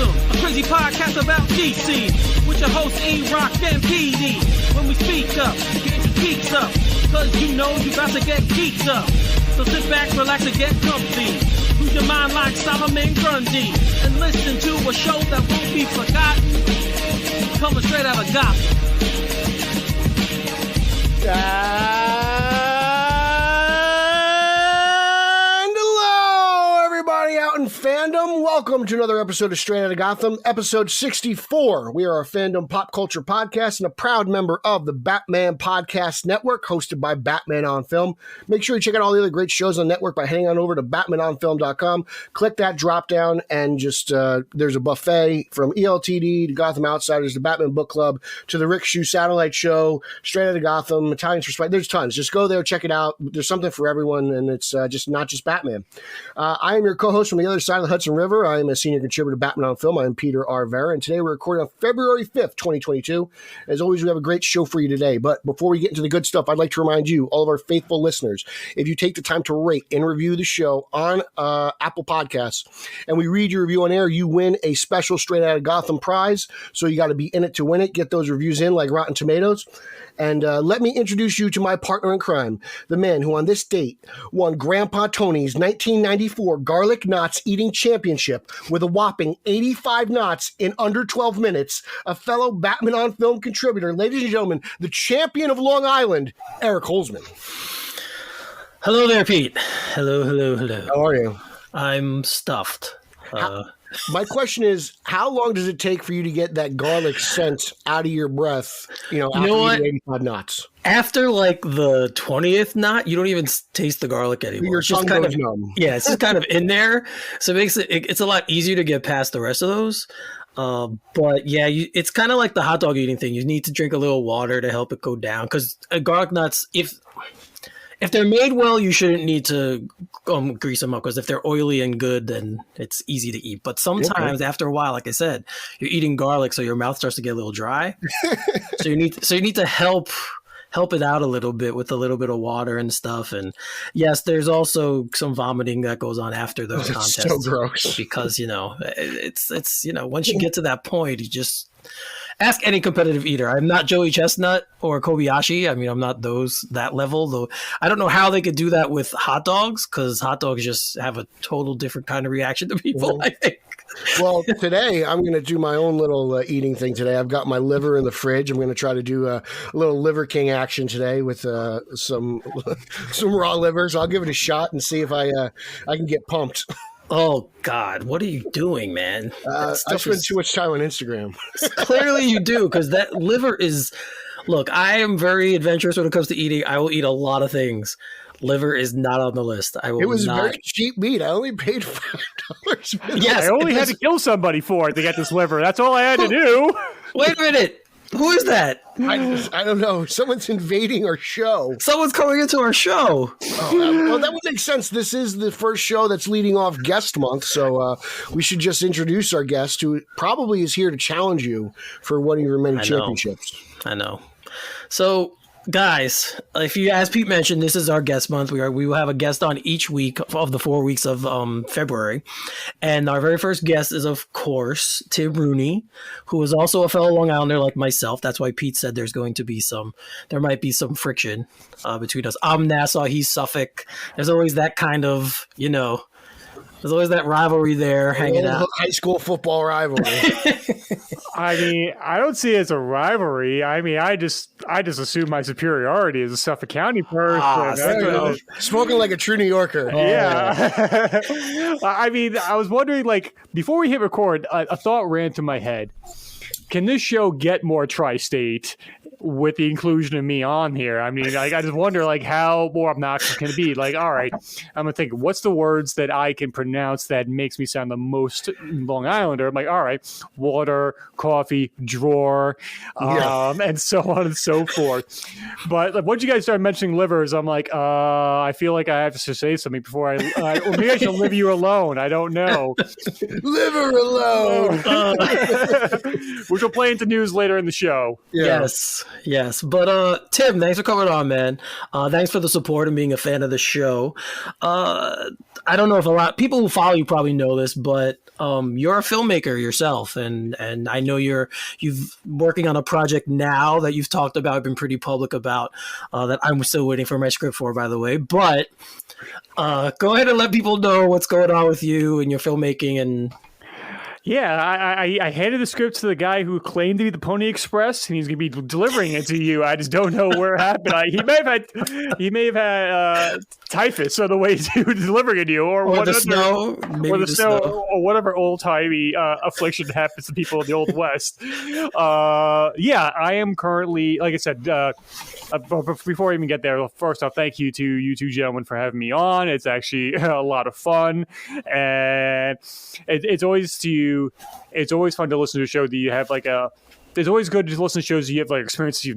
Gotham, a crazy podcast about DC, with your hosts E-Rock and PD. When we speak up, get your geeks up, cause you know you about to get geeked up. So sit back, relax, and get comfy. Lose your mind like Solomon Grundy, and listen to a show that won't be forgotten, coming straight out of Gotham. And hello, everybody out in fandom. Welcome to another episode of Straight Outta Gotham, episode 64. We are a fandom pop culture podcast and a proud member of the Batman Podcast Network, hosted by Batman on Film. Make sure you check out all the other great shows on the network by heading on over to batmanonfilm.com. Click that drop down and just there's a buffet from ELTD to Gotham Outsiders to Batman Book Club to the Rick Shoe Satellite Show, Straight Outta Gotham, Italians for Spite. There's tons. Just go there, check it out. There's something for everyone, and it's just not just Batman. I am your co-host from the other side of the Hudson River. I am a senior contributor to Batman on Film. I am Peter R. Vera, and today we're recording on February 5th, 2022. As always, we have a great show for you today. But before we get into the good stuff, I'd like to remind you, all of our faithful listeners, if you take the time to rate and review the show on Apple Podcasts, and we read your review on air, you win a special Straight Outta Gotham prize. So you got to be in it to win it. Get those reviews in like Rotten Tomatoes. And let me introduce you to my partner in crime, the man who on this date won Grandpa Tony's 1994 Garlic Knots Eating Championship with a whopping 85 knots in under 12 minutes, a fellow Batman on Film contributor, ladies and gentlemen, the champion of Long Island, Eric Holzman. Hello there, Pete. Hello. How are you? I'm stuffed. My question is, how long does it take for you to get that garlic scent out of your breath, after you eat 85 knots? After like the 20th knot, you don't even taste the garlic anymore. Your tongue goes numb. Yeah, it's just kind of in there. So it makes it's a lot easier to get past the rest of those. But yeah, it's kind of like the hot dog eating thing. You need to drink a little water to help it go down, because garlic nuts, if they're made well, you shouldn't need to grease them up, because if they're oily and good, then it's easy to eat. But sometimes after a while, like I said, you're eating garlic, so your mouth starts to get a little dry. so you need to help it out a little bit with a little bit of water and stuff. And yes, there's also some vomiting that goes on after those contests. So gross. Because it's once you get to that point, you just ask any competitive eater. I'm not Joey Chestnut or Kobayashi. I mean, I'm not that level, though. I don't know how they could do that with hot dogs, because hot dogs just have a total different kind of reaction to people, I think. Well, today I'm going to do my own little eating thing today. I've got my liver in the fridge. I'm going to try to do a little Liver King action today with some raw livers. I'll give it a shot and see if I can get pumped. Oh, God. What are you doing, man? I spend too much time on Instagram. Clearly you do, because that liver is... Look, I am very adventurous when it comes to eating. I will eat a lot of things. Liver is not on the list. It was very cheap meat. I only paid $5. Yes, I only had to kill somebody for it to get this liver. That's all I had to do. Wait a minute. Who is that? I don't know. Someone's invading our show. Someone's coming into our show. Well, that would make sense. This is the first show that's leading off guest month, so we should just introduce our guest, who probably is here to challenge you for one of your many championships. I know. So, guys, if you, as Pete mentioned, this is our guest month. We will have a guest on each week of the 4 weeks of February. And our very first guest is, of course, Tim Rooney, who is also a fellow Long Islander like myself. That's why Pete said there might be some friction between us. I'm Nassau, he's Suffolk. There's always that kind of, there's always that rivalry there hanging out. High school football rivalry. I mean, I don't see it as a rivalry. I mean, I just assume my superiority as a Suffolk County person. Spoken like a true New Yorker. Yeah. I mean, I was wondering, like, before we hit record, a thought ran to my head. Can this show get more tri-state with the inclusion of me on here? I mean, I just wonder, like, how more obnoxious can it be? Like, all right, I'm going to think, what's the words that I can pronounce that makes me sound the most Long Islander? I'm like, all right, water, coffee, drawer, and so on and so forth. But like, once you guys started mentioning livers, I'm like, I feel like I have to say something before or maybe I should leave you alone. I don't know. Liver alone. We're which will play into news later in the show. Yeah. Yes. But Tim, thanks for coming on, man. Thanks for the support and being a fan of the show. I don't know if a lot people who follow you probably know this, but you're a filmmaker yourself, and I know you've working on a project now that you've talked about, been pretty public about, that I'm still waiting for my script for, by the way. But go ahead and let people know what's going on with you and your filmmaking. And yeah, I handed the script to the guy who claimed to be the Pony Express, and he's going to be delivering it to you. I just don't know where it happened. He may have had typhus on the way to delivering it to you, or the snow, or the snow, or whatever old timey affliction happens to people in the Old West. Yeah, I am currently, like I said. Before I even get there, first off, thank you to you two gentlemen for having me on. It's actually a lot of fun, and it's always fun to listen to a show that you have it's always good to listen to shows you have experiences you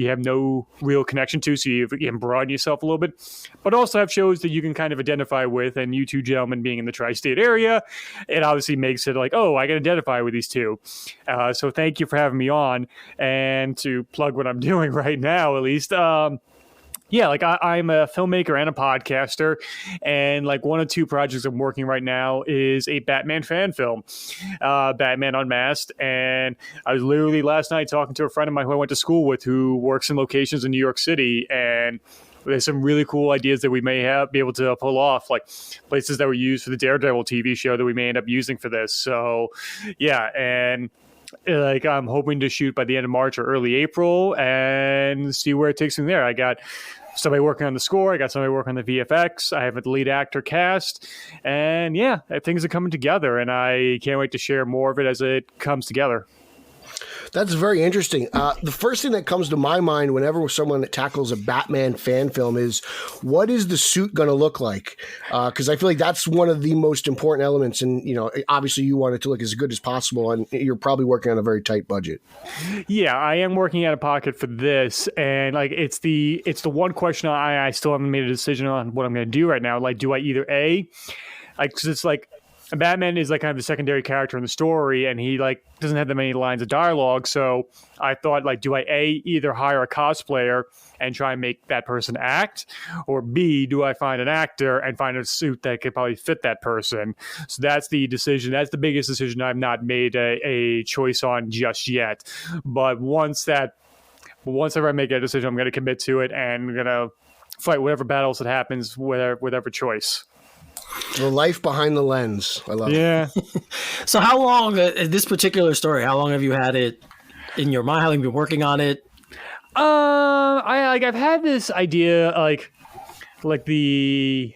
have no real connection to, so you can broaden yourself a little bit, but also have shows that you can kind of identify with. And you two gentlemen being in the tri-state area, it obviously makes it I can identify with these two. So thank you for having me on, and to plug what I'm doing right now, at least. Yeah, I'm a filmmaker and a podcaster, and one of two projects I'm working right now is a Batman fan film, Batman Unmasked. And I was literally last night talking to a friend of mine who I went to school with, who works in locations in New York City, and there's some really cool ideas that we may be able to pull off, like places that were used for the Daredevil TV show that we may end up using for this. So, yeah, and I'm hoping to shoot by the end of March or early April and see where it takes me there. I got somebody working on the score. I got somebody working on the VFX. I have a lead actor cast. And yeah, things are coming together, and I can't wait to share more of it as it comes together. That's very interesting. The first thing that comes to my mind whenever someone tackles a Batman fan film is, what is the suit going to look like? Because I feel like that's one of the most important elements. And, obviously you want it to look as good as possible, and you're probably working on a very tight budget. Yeah, I am working out of pocket for this. And it's the one question I still haven't made a decision on what I'm going to do right now. Do I either because it's Batman is kind of the secondary character in the story, and he doesn't have that many lines of dialogue. So I thought, do I either hire a cosplayer and try and make that person act, or B, do I find an actor and find a suit that could probably fit that person? So that's the decision. That's the biggest decision I've not made a choice on just yet. But once I make that decision, I'm going to commit to it, and I'm going to fight whatever battles that happens with whatever choice. The life behind the lens. I love it. Yeah. So how long, this particular story, how long have you had it in your mind? How long have you been working on it? I've had this idea, the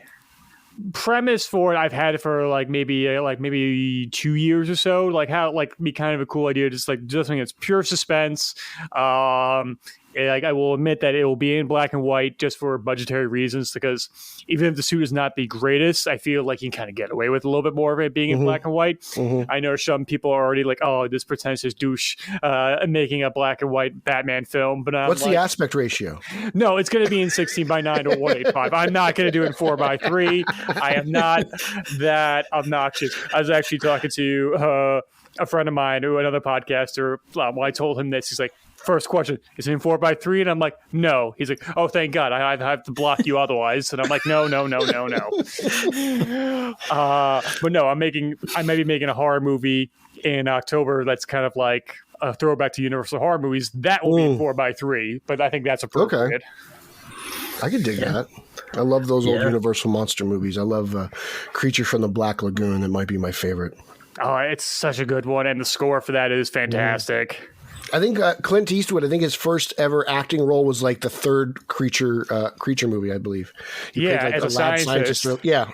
premise for it, I've had it for maybe 2 years or so. How be kind of a cool idea, just something that's pure suspense. I will admit that it will be in black and white just for budgetary reasons, because even if the suit is not the greatest, I feel like you can kind of get away with a little bit more of it being in black and white. I know some people are already oh, this pretentious douche making a black and white Batman film. But what's the aspect ratio? No, it's going to be in 16:9 or 1:8:5. I'm not going to do it in 4:3. I am not that obnoxious. I was actually talking to a friend of mine, another podcaster. When I told him this, he's like, first question, is it in 4:3? And I'm like, no. He's like, oh, thank God, I have to block you otherwise. And I'm like, no. But no, I might be making a horror movie in October that's kind of like a throwback to Universal horror movies. That will be in 4:3, but I think that's appropriate. Okay. I can dig that. I love those old Universal monster movies. I love Creature from the Black Lagoon. That might be my favorite. Oh, it's such a good one, and the score for that is fantastic. I think Clint Eastwood, his first ever acting role was the third creature movie, I believe. He played as a scientist.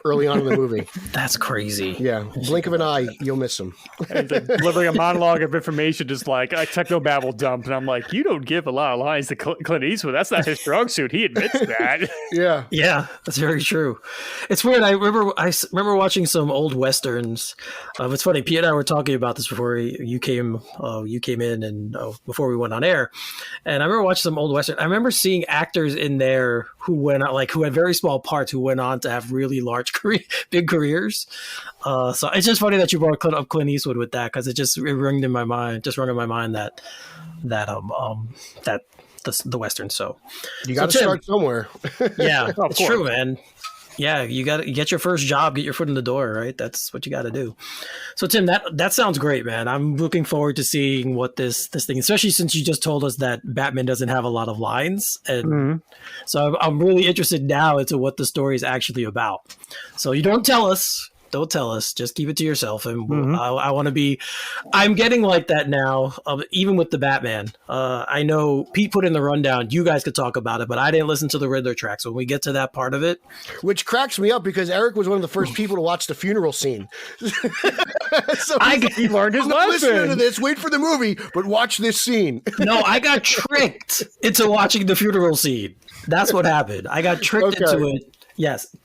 Early on in the movie. That's crazy. Yeah, blink of an eye, you'll miss him. And delivering a monologue of information, just a technobabble dump, and I'm like, you don't give a lot of lines to Clint Eastwood. That's not his strong suit. He admits that. Yeah, that's very true. It's weird. I remember watching some old westerns. It's funny. Pete and I were talking about this before you came in, and before we went on air. And I remember watching some old Western. I remember seeing actors in there who went on, like, who had very small parts, who went on to have really large big careers. So it's just funny that you brought up Clint Eastwood with that, because it rung in my mind that the Western. So you got to start somewhere. Yeah, it's true, man. Yeah, you got to get your first job, get your foot in the door, right? That's what you got to do. So, Tim, that sounds great, man. I'm looking forward to seeing what this thing, especially since you just told us that Batman doesn't have a lot of lines, and so I'm really interested now into what the story is actually about. So, you don't tell us. Don't tell us. Just keep it to yourself. And I want to be. I'm getting like that now, even with the Batman. I know Pete put in the rundown. You guys could talk about it, but I didn't listen to the Riddler track. So when we get to that part of it, which cracks me up because Eric was one of the first people to watch the funeral scene. So he learned his lesson. Listen to this. Wait for the movie, but watch this scene. No, I got tricked into watching the funeral scene. That's what happened. I got tricked into it. Yes.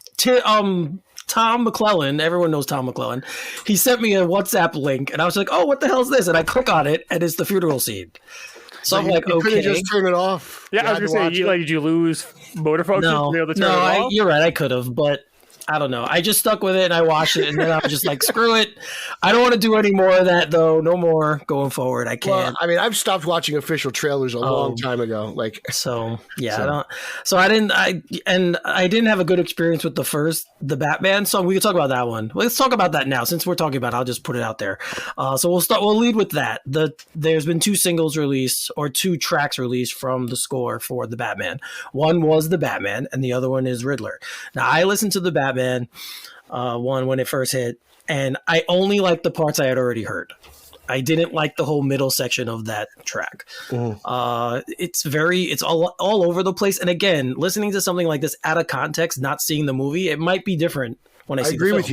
Tom McClellan, everyone knows Tom McClellan. He sent me a WhatsApp link, and I was like, "Oh, what the hell is this?" And I click on it, and it's the funeral scene. So I'm like, you "Okay." Couldn't just turn it off. Yeah, I was gonna say, did you lose motor focus to be able to turn it off? You're right. I could have, but I don't know. I just stuck with it and I watched it, and then I was just like, screw it. I don't want to do any more of that, though. No more going forward. I can't. Well, I mean, I've stopped watching official trailers a long time ago. Like, I didn't have a good experience with the Batman. So we can talk about that one. Let's talk about that now. Since we're talking about it, I'll just put it out there. So we'll lead with that. There's been 2 singles released, or 2 tracks released from the score for the Batman. One was the Batman, and the other one is Riddler. Now, I listened to the Batman one when it first hit, and I only liked the parts I had already heard. I didn't like the whole middle section of that track. It's all over the place. And again, listening to something like this out of context, not seeing the movie, it might be different when I see the film. I agree with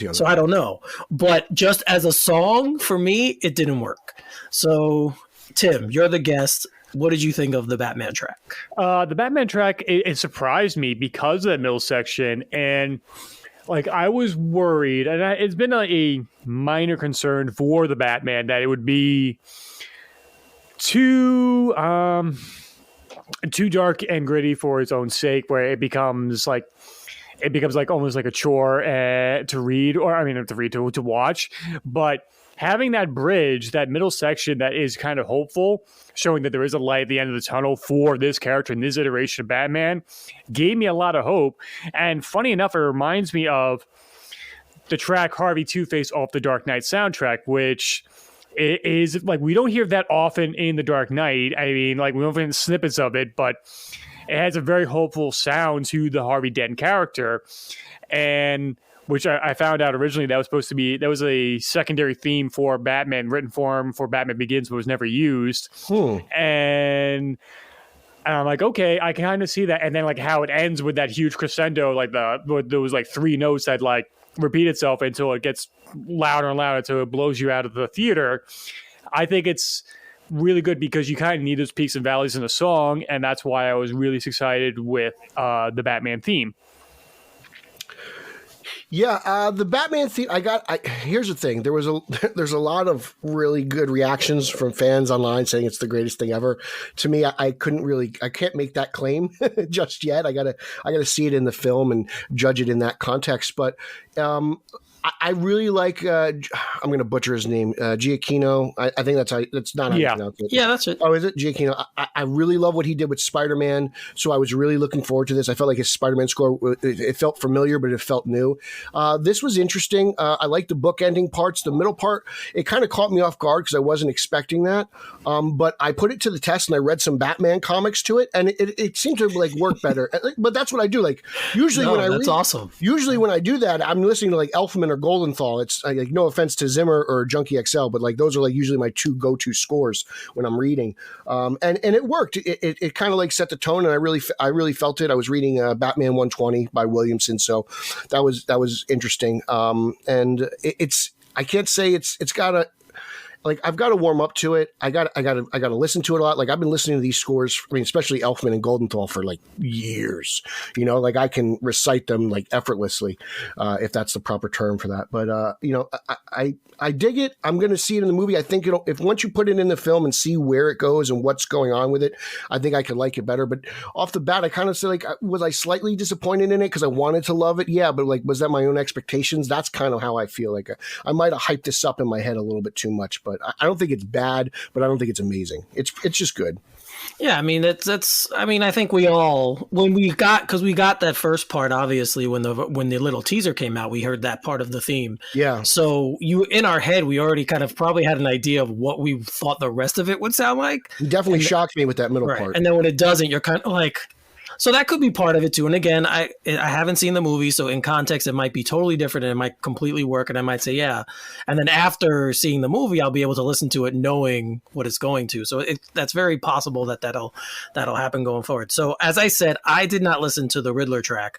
you on that. So I don't know. But just as a song, for me, it didn't work. So, Tim, you're the guest. What did you think of the Batman track? The Batman track, it surprised me because of that middle section. And like, I was worried, and it's been a minor concern for the Batman that it would be too dark and gritty for its own sake, where it becomes like almost like a chore to read, or to watch. But having that bridge, that middle section that is kind of hopeful, showing that there is a light at the end of the tunnel for this character and this iteration of Batman, gave me a lot of hope. And funny enough, it reminds me of the track Harvey Two-Face off the Dark Knight soundtrack, which is like, we don't hear that often in the Dark Knight. I mean, like, we don't have snippets of it, but it has a very hopeful sound to the Harvey Dent character. And which I found out originally that was a secondary theme for Batman, written form for Batman Begins, but was never used. And I'm like, okay, I can kind of see that. And then like how it ends with that huge crescendo, like there was like 3 notes that like repeat itself until it gets louder and louder until it blows you out of the theater. I think it's really good because you kind of need those peaks and valleys in a song, and that's why I was really excited with the Batman theme. Yeah, the Batman theme. Here's the thing. There's a lot of really good reactions from fans online saying it's the greatest thing ever. To me, I can't make that claim just yet. I gotta see it in the film and judge it in that context. But I really like. I'm going to butcher his name. Giacchino. I think that's not how you pronounce it. Yeah, that's it. Oh, is it Giacchino? I really love what he did with Spider-Man. So I was really looking forward to this. I felt like his Spider-Man score. It felt familiar, but it felt new. This was interesting. I like the bookending parts. The middle part, it kind of caught me off guard because I wasn't expecting that. But I put it to the test and I read some Batman comics to it, and it seemed to like work better. But that's what I do. Like usually awesome. Usually when I do that, I'm listening to like Elfman or Goldenthal. It's like, no offense to Zimmer or Junkie XL, but like those are like usually my 2 go-to scores when I'm reading. And it worked. It kind of like set the tone, and I really felt it. I was reading Batman 120 by Williamson, so that was interesting. And it's I can't say it's got like I've got to warm up to it. I got to listen to it a lot. Like I've been listening to these scores, I mean, especially Elfman and Goldenthal for like years, you know, like I can recite them like effortlessly, if that's the proper term for that. But, you know, I dig it. I'm going to see it in the movie. I think if once you put it in the film and see where it goes and what's going on with it, I think I could like it better. But off the bat, I kind of say like, was I slightly disappointed in it because I wanted to love it? Yeah. But like, was that my own expectations? That's kind of how I feel. Like I might have hyped this up in my head a little bit too much, but I don't think it's bad, but I don't think it's amazing. It's just good. Yeah, I mean I mean, I think we all because we got that first part obviously when the little teaser came out, we heard that part of the theme. Yeah. So in our head we already kind of probably had an idea of what we thought the rest of it would sound like. It definitely shocked me with that middle part. And then when it doesn't, you're kind of like, so that could be part of it too. And again, I haven't seen the movie, so in context, it might be totally different and it might completely work. And I might say, yeah. And then after seeing the movie, I'll be able to listen to it knowing what it's going to. So that's very possible that'll happen going forward. So as I said, I did not listen to the Riddler track,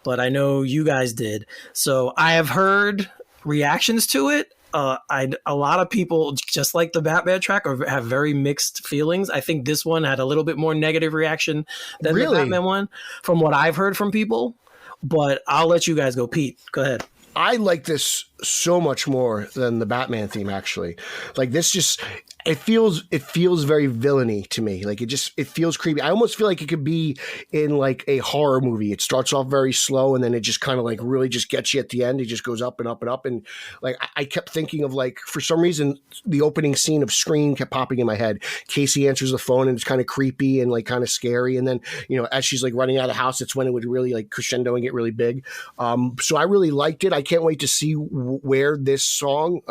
but I know you guys did. So I have heard reactions to it. A lot of people, just like the Batman track, have very mixed feelings. I think this one had a little bit more negative reaction than the Batman one, from what I've heard from people. But I'll let you guys go. Pete, go ahead. I like this so much more than the Batman theme, actually. Like this just... It feels very villainy to me. Like it feels creepy. I almost feel like it could be in like a horror movie. It starts off very slow and then it just kind of like really just gets you at the end. It just goes up and up and up. And like I kept thinking of like, for some reason, the opening scene of Scream kept popping in my head. Casey answers the phone and it's kind of creepy and like kind of scary. And then, you know, as she's like running out of the house, it's when it would really like crescendo and get really big. So I really liked it. I can't wait to see where this song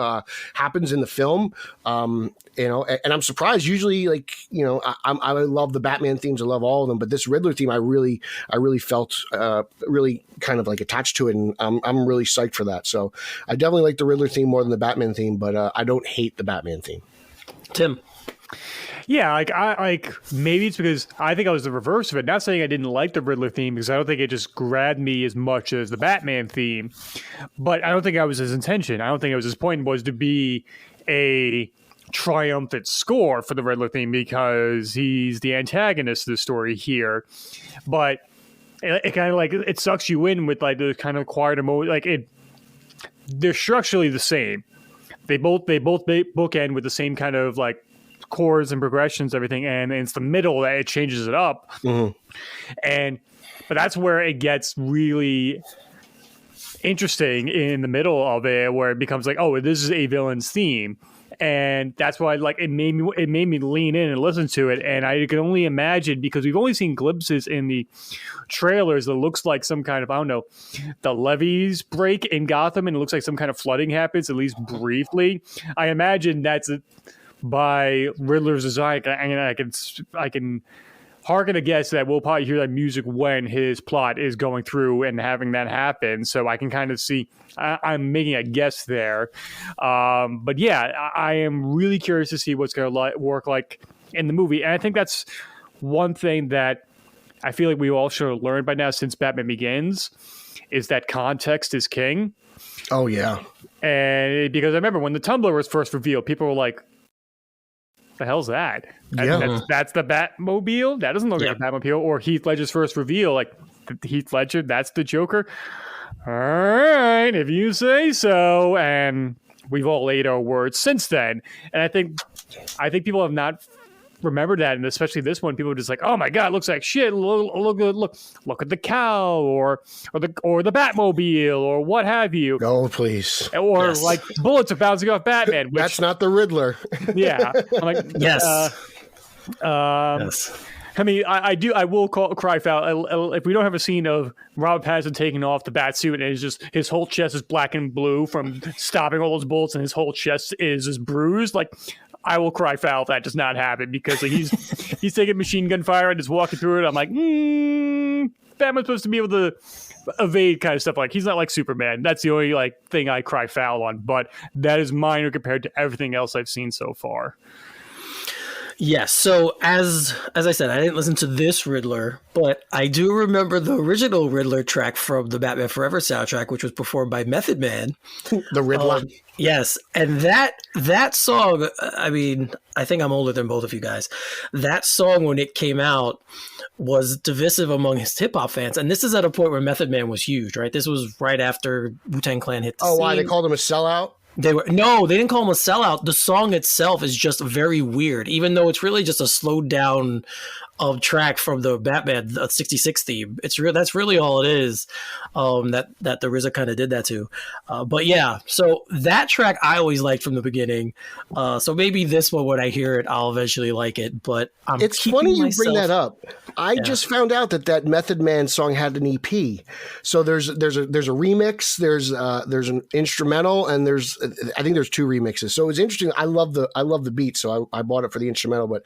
happens in the film. You know, and I'm surprised. Usually, like, you know, I love the Batman themes. I love all of them, but this Riddler theme, I really felt really kind of like attached to it, and I'm really psyched for that. So I definitely like the Riddler theme more than the Batman theme, but I don't hate the Batman theme. Tim. Yeah, like maybe it's because I think I was the reverse of it. Not saying I didn't like the Riddler theme, because I don't think it just grabbed me as much as the Batman theme, but I don't think that was his intention. I don't think it was his point was to be a triumphant score for the Riddler theme because he's the antagonist of the story here. But it kind of like it sucks you in with like the kind of quieter mode. Like they're structurally the same. They both bookend with the same kind of like chords and progressions, everything, and it's the middle that it changes it up. Mm-hmm. But that's where it gets really interesting in the middle of it, where it becomes like, oh, this is a villain's theme. And that's why, like, it made me lean in and listen to it. And I can only imagine, because we've only seen glimpses in the trailers that looks like some kind of, I don't know, the levees break in Gotham, and it looks like some kind of flooding happens, at least briefly. I imagine that's by Riddler's design. I can harken a guess that we'll probably hear that music when his plot is going through and having that happen. So I can kind of see, I'm making a guess there. But yeah, I am really curious to see what's going to work like in the movie. And I think that's one thing that I feel like we all should have learned by now since Batman Begins, is that context is king. Oh, yeah. And because I remember when the Tumblr was first revealed, people were like, the hell's that? Yeah. That's the Batmobile? That doesn't look like a Batmobile. Or Heath Ledger's first reveal, like Heath Ledger, that's the Joker. All right, if you say so. And we've all laid our words since then. And I think people have not remembered that, and especially this one, people are just like, "Oh my god, it looks like shit! Look at the cow, or the Batmobile, or what have you." Oh, please! Or like bullets are bouncing off Batman. Which, that's not the Riddler. Yeah, I'm like, yes. Yes. I mean, I will cry foul if we don't have a scene of Robert Pattinson taking off the bat suit and it's just his whole chest is black and blue from stopping all those bullets, and his whole chest is bruised. Like, I will cry foul if that does not happen, because like, he's taking machine gun fire and just walking through it. I'm like, Batman's supposed to be able to evade kind of stuff. Like, he's not like Superman. That's the only like thing I cry foul on, but that is minor compared to everything else I've seen so far. Yes. So as I said, I didn't listen to this Riddler, but I do remember the original Riddler track from the Batman Forever soundtrack, which was performed by Method Man. The Riddler. Yes, and that song. I mean, I think I'm older than both of you guys. That song, when it came out, was divisive among his hip hop fans, and this is at a point where Method Man was huge, right? This was right after Wu-Tang Clan hit the scene. Why they called him a sellout? They didn't call him a sellout. The song itself is just very weird, even though it's really just a slowed down track from the Batman 66 theme. That's really all it is. That the RZA kind of did that to. But yeah, so that track I always liked from the beginning. So maybe this one, when I hear it, I'll eventually like it. But it's funny you bring that up. I just found out that Method Man song had an EP. So there's a remix, there's an instrumental, and I think there's 2 remixes. So it's interesting. I love the beat, so I bought it for the instrumental. But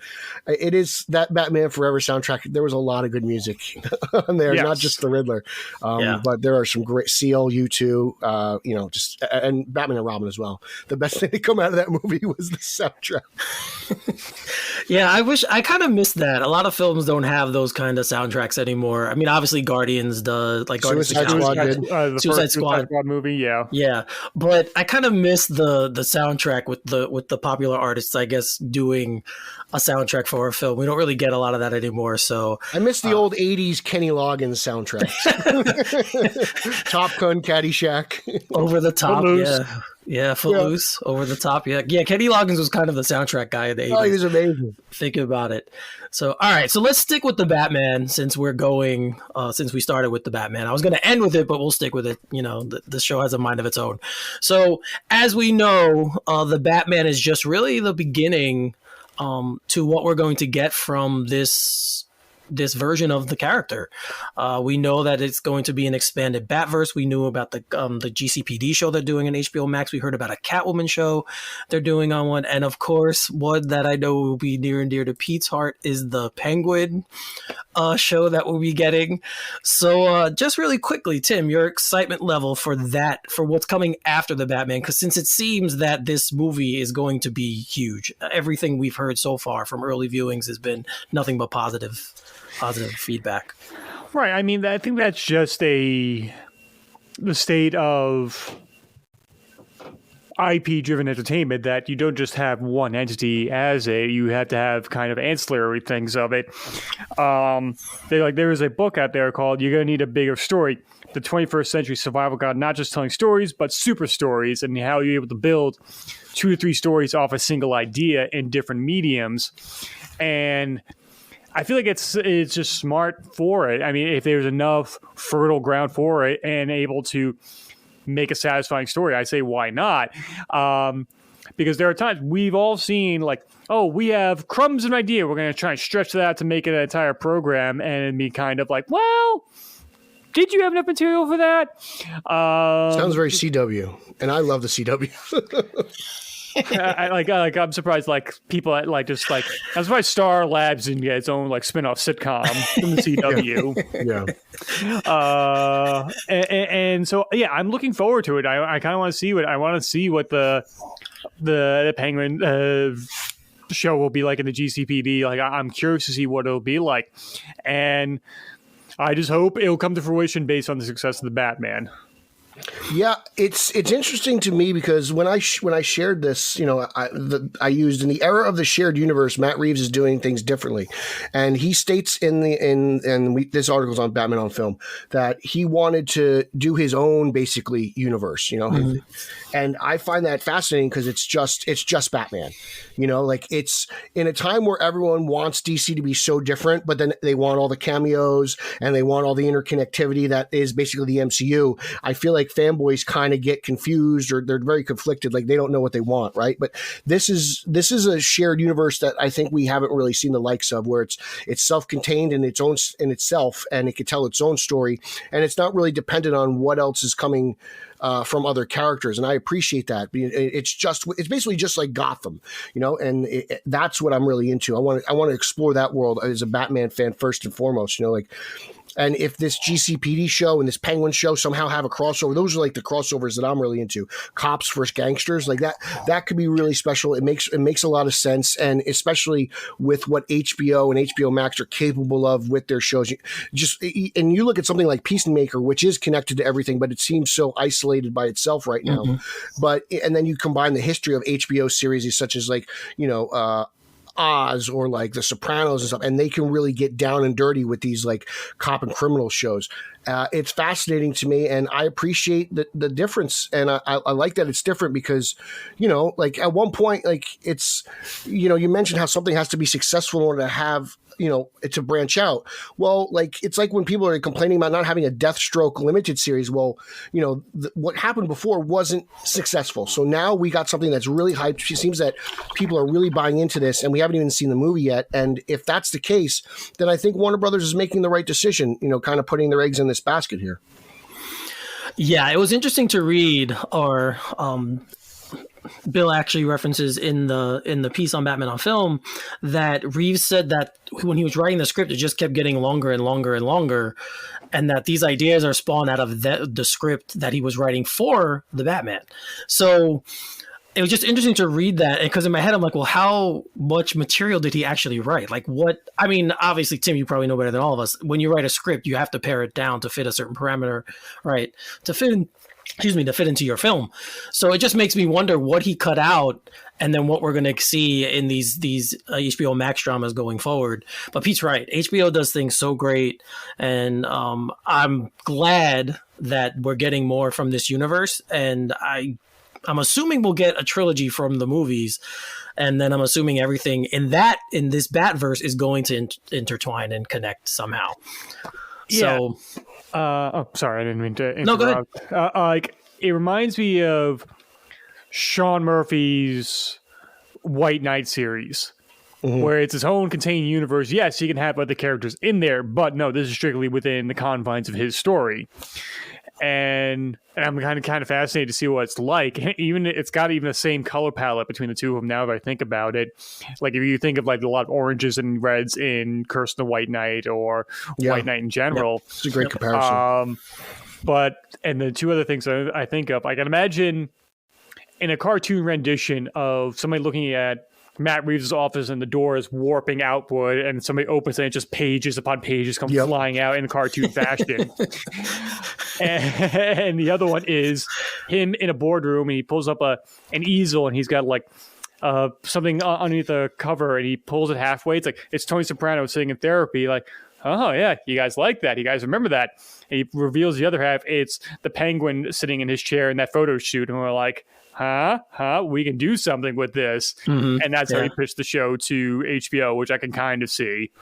it is that Batman Forever soundtrack. There was a lot of good music on there, not just the Riddler, but there are some great Seal, U2, just and Batman and Robin as well. The best thing to come out of that movie was the soundtrack. Yeah, I kind of miss that. A lot of films don't have those kind of soundtracks anymore. I mean, obviously Guardians does, like Suicide Squad did. The Suicide Squad movie, yeah. But I kind of miss the soundtrack with the popular artists, I guess, doing a soundtrack for a film. We don't really get a lot of that anymore. So I miss the old '80s Kenny Loggins soundtracks. Top Gun, Caddyshack, Over the Top, Footloose. Yeah, Footloose, Over the Top, yeah. Kenny Loggins was kind of the soundtrack guy in the 80s. Oh, he was amazing. Thinking about it. So, all right, so let's stick with the Batman since we started with the Batman. I was going to end with it, but we'll stick with it. The show has a mind of its own. So, as we know, the Batman is just really the beginning to what we're going to get from this version of the character. We know that it's going to be an expanded Batverse. We knew about the GCPD show they're doing on HBO Max. We heard about a Catwoman show they're doing on one. And of course, one that I know will be near and dear to Pete's heart is the Penguin show that we'll be getting. So just really quickly, Tim, your excitement level for what's coming after the Batman, because since it seems that this movie is going to be huge, everything we've heard so far from early viewings has been nothing but positive feedback. Right. I mean, I think that's just the state of IP-driven entertainment, that you don't just have one entity you have to have kind of ancillary things of it. There is a book out there called "You're Gonna Need a Bigger Story: The 21st Century Survival Guide," not just telling stories, but super stories, and how you're able to build 2 to 3 stories off a single idea in different mediums. And I feel like it's just smart for it. I mean, if there's enough fertile ground for it and able to make a satisfying story, I say why not? Because there are times we've all seen, like, oh, we have crumbs of an idea, we're going to try and stretch that out to make it an entire program, and be kind of like, well, did you have enough material for that? Sounds very CW, and I love the CW. I'm surprised, people I'm surprised Star Labs didn't get its own spin-off sitcom from the CW. And so I'm looking forward to it. I kind of want to see what the Penguin show will be like in the GCPD. I'm curious to see what it'll be like, and I just hope it'll come to fruition based on the success of the Batman. Yeah, it's interesting to me because when I shared this, I used, in the era of the shared universe, Matt Reeves is doing things differently, and he states this article's on Batman on Film, that he wanted to do his own basically universe, and I find that fascinating because it's just Batman, it's in a time where everyone wants DC to be so different, but then they want all the cameos and they want all the interconnectivity that is basically the MCU. I feel like fanboys kind of get confused, or they're very conflicted, like they don't know what they want, right? But this is a shared universe that I think we haven't really seen the likes of, where it's self-contained in itself, and it can tell its own story, and it's not really dependent on what else is coming from other characters, and I appreciate that. It's basically just like Gotham, and that's what I'm really into. I want to explore that world as a Batman fan first and foremost, And if this GCPD show and this Penguin show somehow have a crossover, those are like the crossovers that I'm really into. Cops versus gangsters, like that could be really special. It makes a lot of sense, and especially with what HBO and HBO Max are capable of with their shows. And you look at something like Peacemaker, which is connected to everything, but it seems so isolated by itself right now. And then you combine the history of HBO series such as Oz or like The Sopranos and stuff, and they can really get down and dirty with these like cop and criminal shows. It's fascinating to me, and I appreciate the difference, and I like that it's different because, like at one point, like it's, you mentioned how something has to be successful in order to have, to branch out. Well, like it's like when people are complaining about not having a Deathstroke limited series. Well, what happened before wasn't successful, so now we got something that's really hyped. It seems that people are really buying into this, and we haven't even seen the movie yet. And if that's the case, then I think Warner Brothers is making the right decision. Kind of putting their eggs in this basket here. Yeah, it was interesting to read, or Bill actually references in the piece on Batman on Film that Reeves said that when he was writing the script, it just kept getting longer and longer and longer, and that these ideas are spawned out of the script that he was writing for the Batman. So it was just interesting to read that, because in my head I'm like, well, how much material did he actually write? Like what? I mean, obviously, Tim, you probably know better than all of us. When you write a script, you have to pare it down to fit a certain parameter, right? To fit into your film. So it just makes me wonder what he cut out, and then what we're going to see in these HBO Max dramas going forward. But Pete's right. HBO does things so great, and I'm glad that we're getting more from this universe, and I'm assuming we'll get a trilogy from the movies, and then I'm assuming everything in this Batverse is going to intertwine and connect somehow. Yeah. So, sorry, I didn't mean to interrupt. No, go ahead. It reminds me of Sean Murphy's White Knight series, where it's its own contained universe. Yes, he can have other characters in there, but no, this is strictly within the confines of his story. And I'm kind of fascinated to see what it's like. It's got the same color palette between the two of them. Now that I think about it, like if you think of like a lot of oranges and reds in Curse of the White Knight or White Knight in general, it's a great comparison. And the two other things I think of, I can imagine in a cartoon rendition of somebody looking at Matt Reeves' office and the door is warping outward, and somebody opens it and just pages upon pages come flying out in cartoon fashion. And the other one is him in a boardroom, and he pulls up an easel, and he's got like something underneath the cover, and he pulls it halfway. It's Tony Soprano sitting in therapy, like, oh yeah, you guys like that? You guys remember that? And he reveals the other half. It's the Penguin sitting in his chair in that photo shoot, and we're like, huh, we can do something with this. And that's how he pitched the show to HBO, which I can kind of see.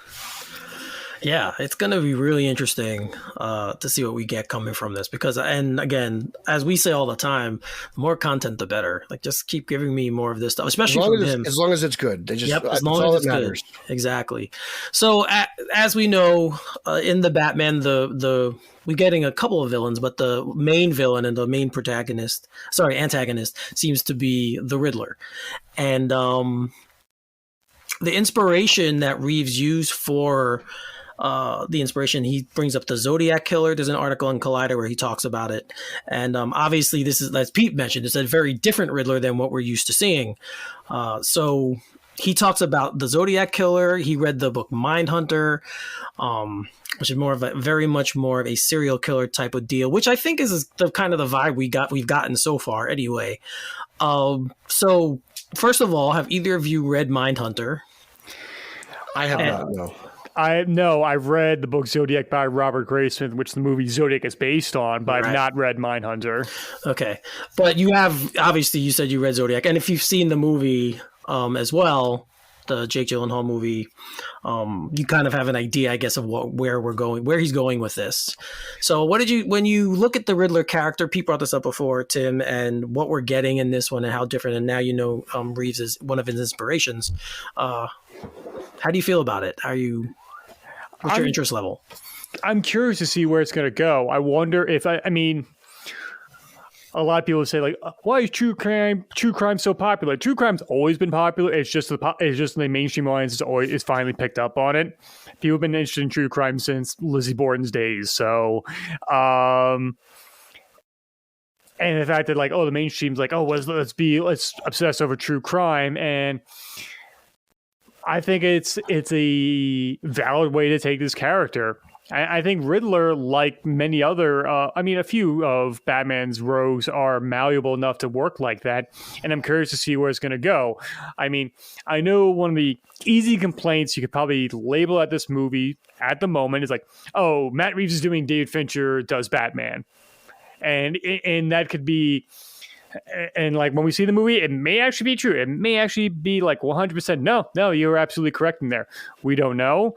Yeah, it's going to be really interesting to see what we get coming from this, because, and again, as we say all the time, the more content, the better. Like, just keep giving me more of this stuff, especially from him. As long as it's good. As long as it's good. Exactly. So, as we know, in the Batman, we're getting a couple of villains, but the main villain and the main antagonist seems to be the Riddler. And the inspiration that Reeves used for the inspiration, he brings up the Zodiac Killer. There's an article in Collider where he talks about it. And obviously this is, as Pete mentioned, it's a very different Riddler than what we're used to seeing. So he talks about the Zodiac Killer. He read the book Mindhunter, which is very much more of a serial killer type of deal, which I think is the kind of the vibe we've gotten so far anyway. So first of all, have either of you read Mindhunter? I have not, no. I've read the book Zodiac by Robert Graysmith, which the movie Zodiac is based on, but I've not read Mindhunter. Okay. But you have, obviously you said you read Zodiac, and if you've seen the movie as well, the Jake Gyllenhaal movie, you kind of have an idea, I guess, of where he's going with this. So when you look at the Riddler character, Pete brought this up before, Tim, and what we're getting in this one and how different, and now Reeves is one of his inspirations. How do you feel about it? What's your interest level? I'm curious to see where it's going to go. I wonder if, a lot of people say like, why is true crime so popular? True crime's always been popular. It's just the mainstream audience is finally picked up on it. People have been interested in true crime since Lizzie Borden's days. So, and the fact that like, the mainstream's like, let's obsess over true crime, and I think it's a valid way to take this character. I think Riddler, like many other, a few of Batman's rogues are malleable enough to work like that, and I'm curious to see where it's going to go. I mean, I know one of the easy complaints you could probably label at this movie at the moment is like, oh, Matt Reeves is doing David Fincher does Batman. And that could be, and like when we see the movie, it may actually be true. It may actually be like 100%. No, you're absolutely correct in there. We don't know.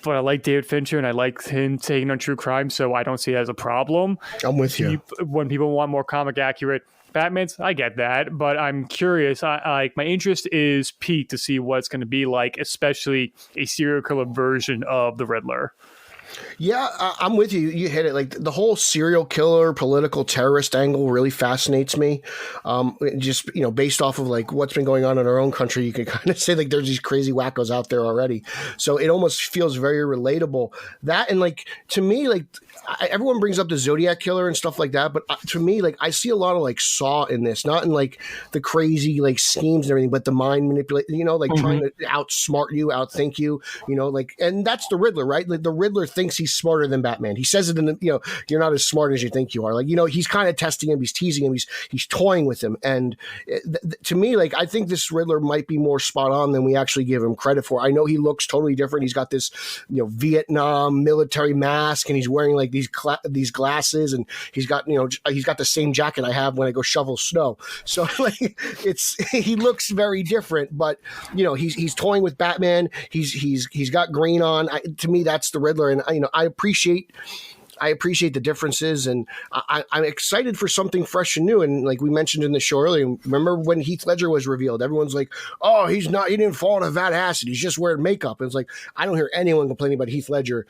But I like David Fincher, and I like him taking on true crime, so I don't see it as a problem. I'm with you. When people want more comic accurate Batmans, I get that, but I'm curious. My interest is piqued to see what it's going to be like, especially a serial killer version of the Riddler. Yeah, I'm with you. You hit it. Like the whole serial killer, political terrorist angle really fascinates me. Just, based off of like what's been going on in our own country, you can kind of say like there's these crazy wackos out there already. So it almost feels very relatable. That, and like to me, like everyone brings up the Zodiac killer and stuff like that, but to me, like I see a lot of like Saw in this, not in like the crazy like schemes and everything, but the mind manipulate, trying to outsmart you, outthink you, and that's the Riddler, right? Like the Riddler thinks he's smarter than Batman. He says it in the, you're not as smart as you think you are. Like, he's kind of testing him, he's teasing him, he's toying with him. And to me, like, I think this Riddler might be more spot on than we actually give him credit for. I know he looks totally different. He's got this, Vietnam military mask, and he's wearing like these glasses, and he's got the same jacket I have when I go shovel snow. So like he looks very different, but he's toying with Batman. He's got green on. To me, that's the Riddler, and I appreciate the differences, and I'm excited for something fresh and new. And like we mentioned in the show earlier, remember when Heath Ledger was revealed? Everyone's like, "Oh, he didn't fall in a vat of acid. He's just wearing makeup." And it's like, I don't hear anyone complaining about Heath Ledger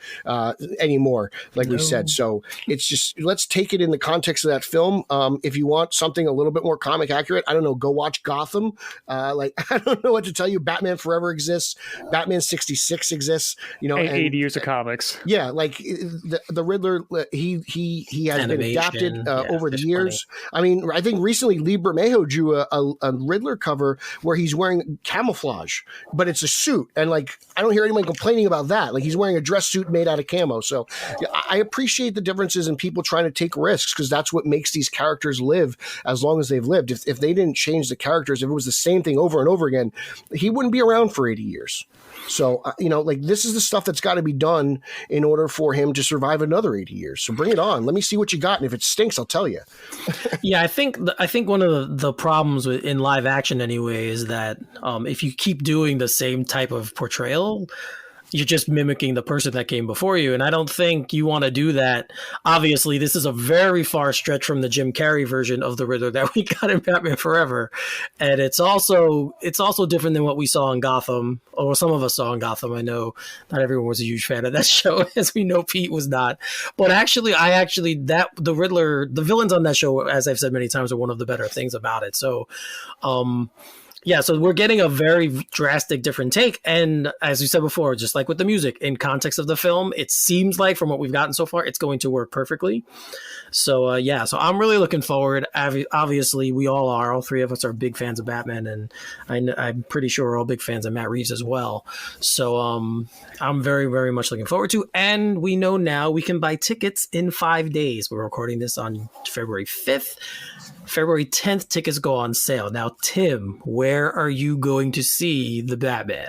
anymore, like we said. So it's just, let's take it in the context of that film. If you want something a little bit more comic accurate, I don't know, go watch Gotham. I don't know what to tell you. Batman Forever exists. Batman 66 exists. And 80 years of comics. Yeah, like the Riddler. He has Animation, been adapted over the years. Funny. I mean, I think recently Lee Bermejo drew a Riddler cover where he's wearing camouflage, but it's a suit, and like I don't hear anyone complaining about that. Like he's wearing a dress suit made out of camo. So I appreciate the differences in people trying to take risks, because that's what makes these characters live as long as they've lived. If they didn't change the characters, if it was the same thing over and over again, he wouldn't be around for 80 years. So, like this is the stuff that's got to be done in order for him to survive another 80 years. So bring it on. Let me see what you got. And if it stinks, I'll tell you. Yeah, I think one of the problems in live action anyway is that if you keep doing the same type of portrayal, you're just mimicking the person that came before you. And I don't think you want to do that. Obviously, this is a very far stretch from the Jim Carrey version of the Riddler that we got in Batman Forever. And it's also different than what we saw in Gotham, or some of us saw in Gotham. I know not everyone was a huge fan of that show, as we know Pete was not. But the Riddler, the villains on that show, as I've said many times, are one of the better things about it. So, yeah, so we're getting a very drastic different take. And as you said before, just like with the music, in context of the film, it seems like from what we've gotten so far, it's going to work perfectly. So, so I'm really looking forward. Obviously, we all are. All three of us are big fans of Batman, and I'm pretty sure we're all big fans of Matt Reeves as well. So I'm very, very much looking forward to. And we know now we can buy tickets in 5 days. We're recording this on February 5th. February 10th, tickets go on sale. Now, Tim, where are you going to see the Batman?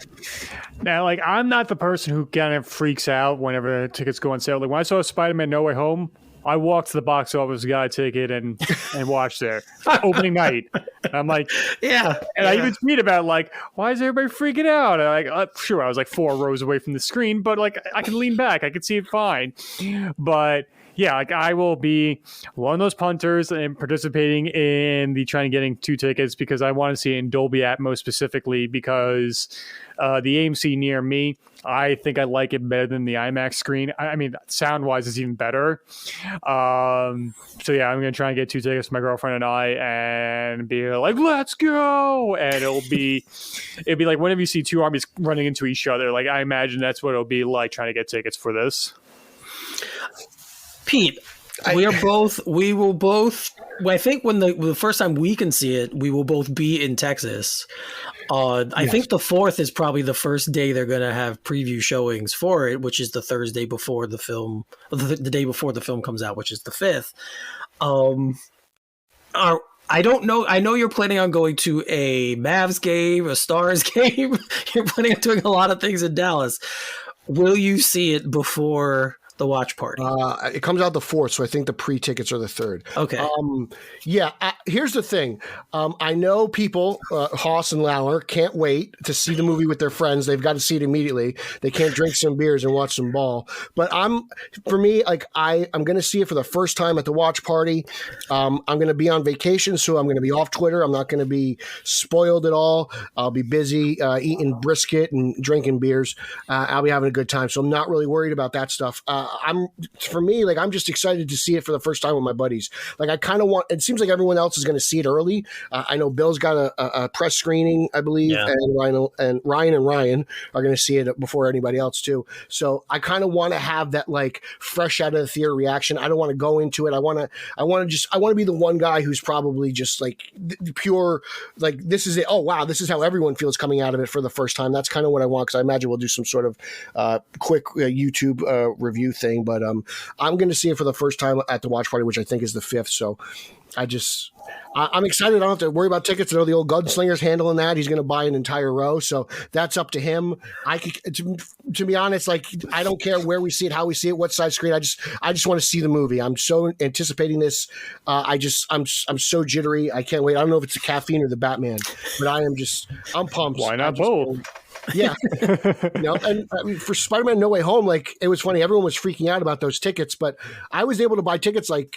Now, like, I'm not the person who kind of freaks out whenever tickets go on sale. Like, when I saw Spider-Man No Way Home, I walked to the box office, got a ticket, and watched there. Opening night. I'm like, yeah. And I even tweet about, like, why is everybody freaking out? And I was like 4 rows away from the screen, but, like, I can lean back. I can see it fine. But yeah, like I will be one of those punters and participating in the trying to getting 2 tickets because I want to see it in Dolby Atmos specifically because the AMC near me, I think I like it better than the IMAX screen. I mean, sound wise, it's even better. So yeah, I'm gonna try and get 2 tickets for my girlfriend and I, and be like, "Let's go!" And it'll be like whenever you see 2 armies running into each other. Like I imagine that's what it'll be like trying to get tickets for this. Pete, we will both. I think when the first time we can see it, we will both be in Texas. I think the 4th is probably the first day they're going to have preview showings for it, which is the Thursday before the film, the day before the film comes out, which is the 5th. I don't know. I know you're planning on going to a Mavs game, a Stars game. You're planning on doing a lot of things in Dallas. Will you see it before the watch party? It comes out the 4th, so I think the pre-tickets are the 3rd. Okay. Here's the thing. I know people, Haas and Lauer, can't wait to see the movie with their friends. They've got to see it immediately. They can't drink some beers and watch some ball. But I'm going to see it for the first time at the watch party. I'm going to be on vacation, so I'm going to be off Twitter. I'm not going to be spoiled at all. I'll be busy eating brisket and drinking beers. I'll be having a good time, so I'm not really worried about that stuff. I'm just excited to see it for the first time with my buddies. Like I kind of want. It seems like everyone else is going to see it early. I know Bill's got a press screening, I believe, and Ryan are going to see it before anybody else too. So I kind of want to have that like fresh out of the theater reaction. I don't want to go into it. I want to be the one guy who's probably just like pure like this is it. Oh wow, this is how everyone feels coming out of it for the first time. That's kind of what I want because I imagine we'll do some sort of quick YouTube review thing, but I'm going to see it for the first time at the watch party, which I think is the 5th. So I'm excited. I don't have to worry about tickets. I know the old gunslinger's handling that. He's going to buy an entire row, so that's up to him. To be honest, like I don't care where we see it, how we see it, what size screen. I just want to see the movie. I'm so anticipating this. I'm so jittery. I can't wait. I don't know if it's the caffeine or the Batman, but I'm pumped. Why not both? Yeah. And I mean, for Spider-Man No Way Home, like it was funny. Everyone was freaking out about those tickets, but I was able to buy tickets like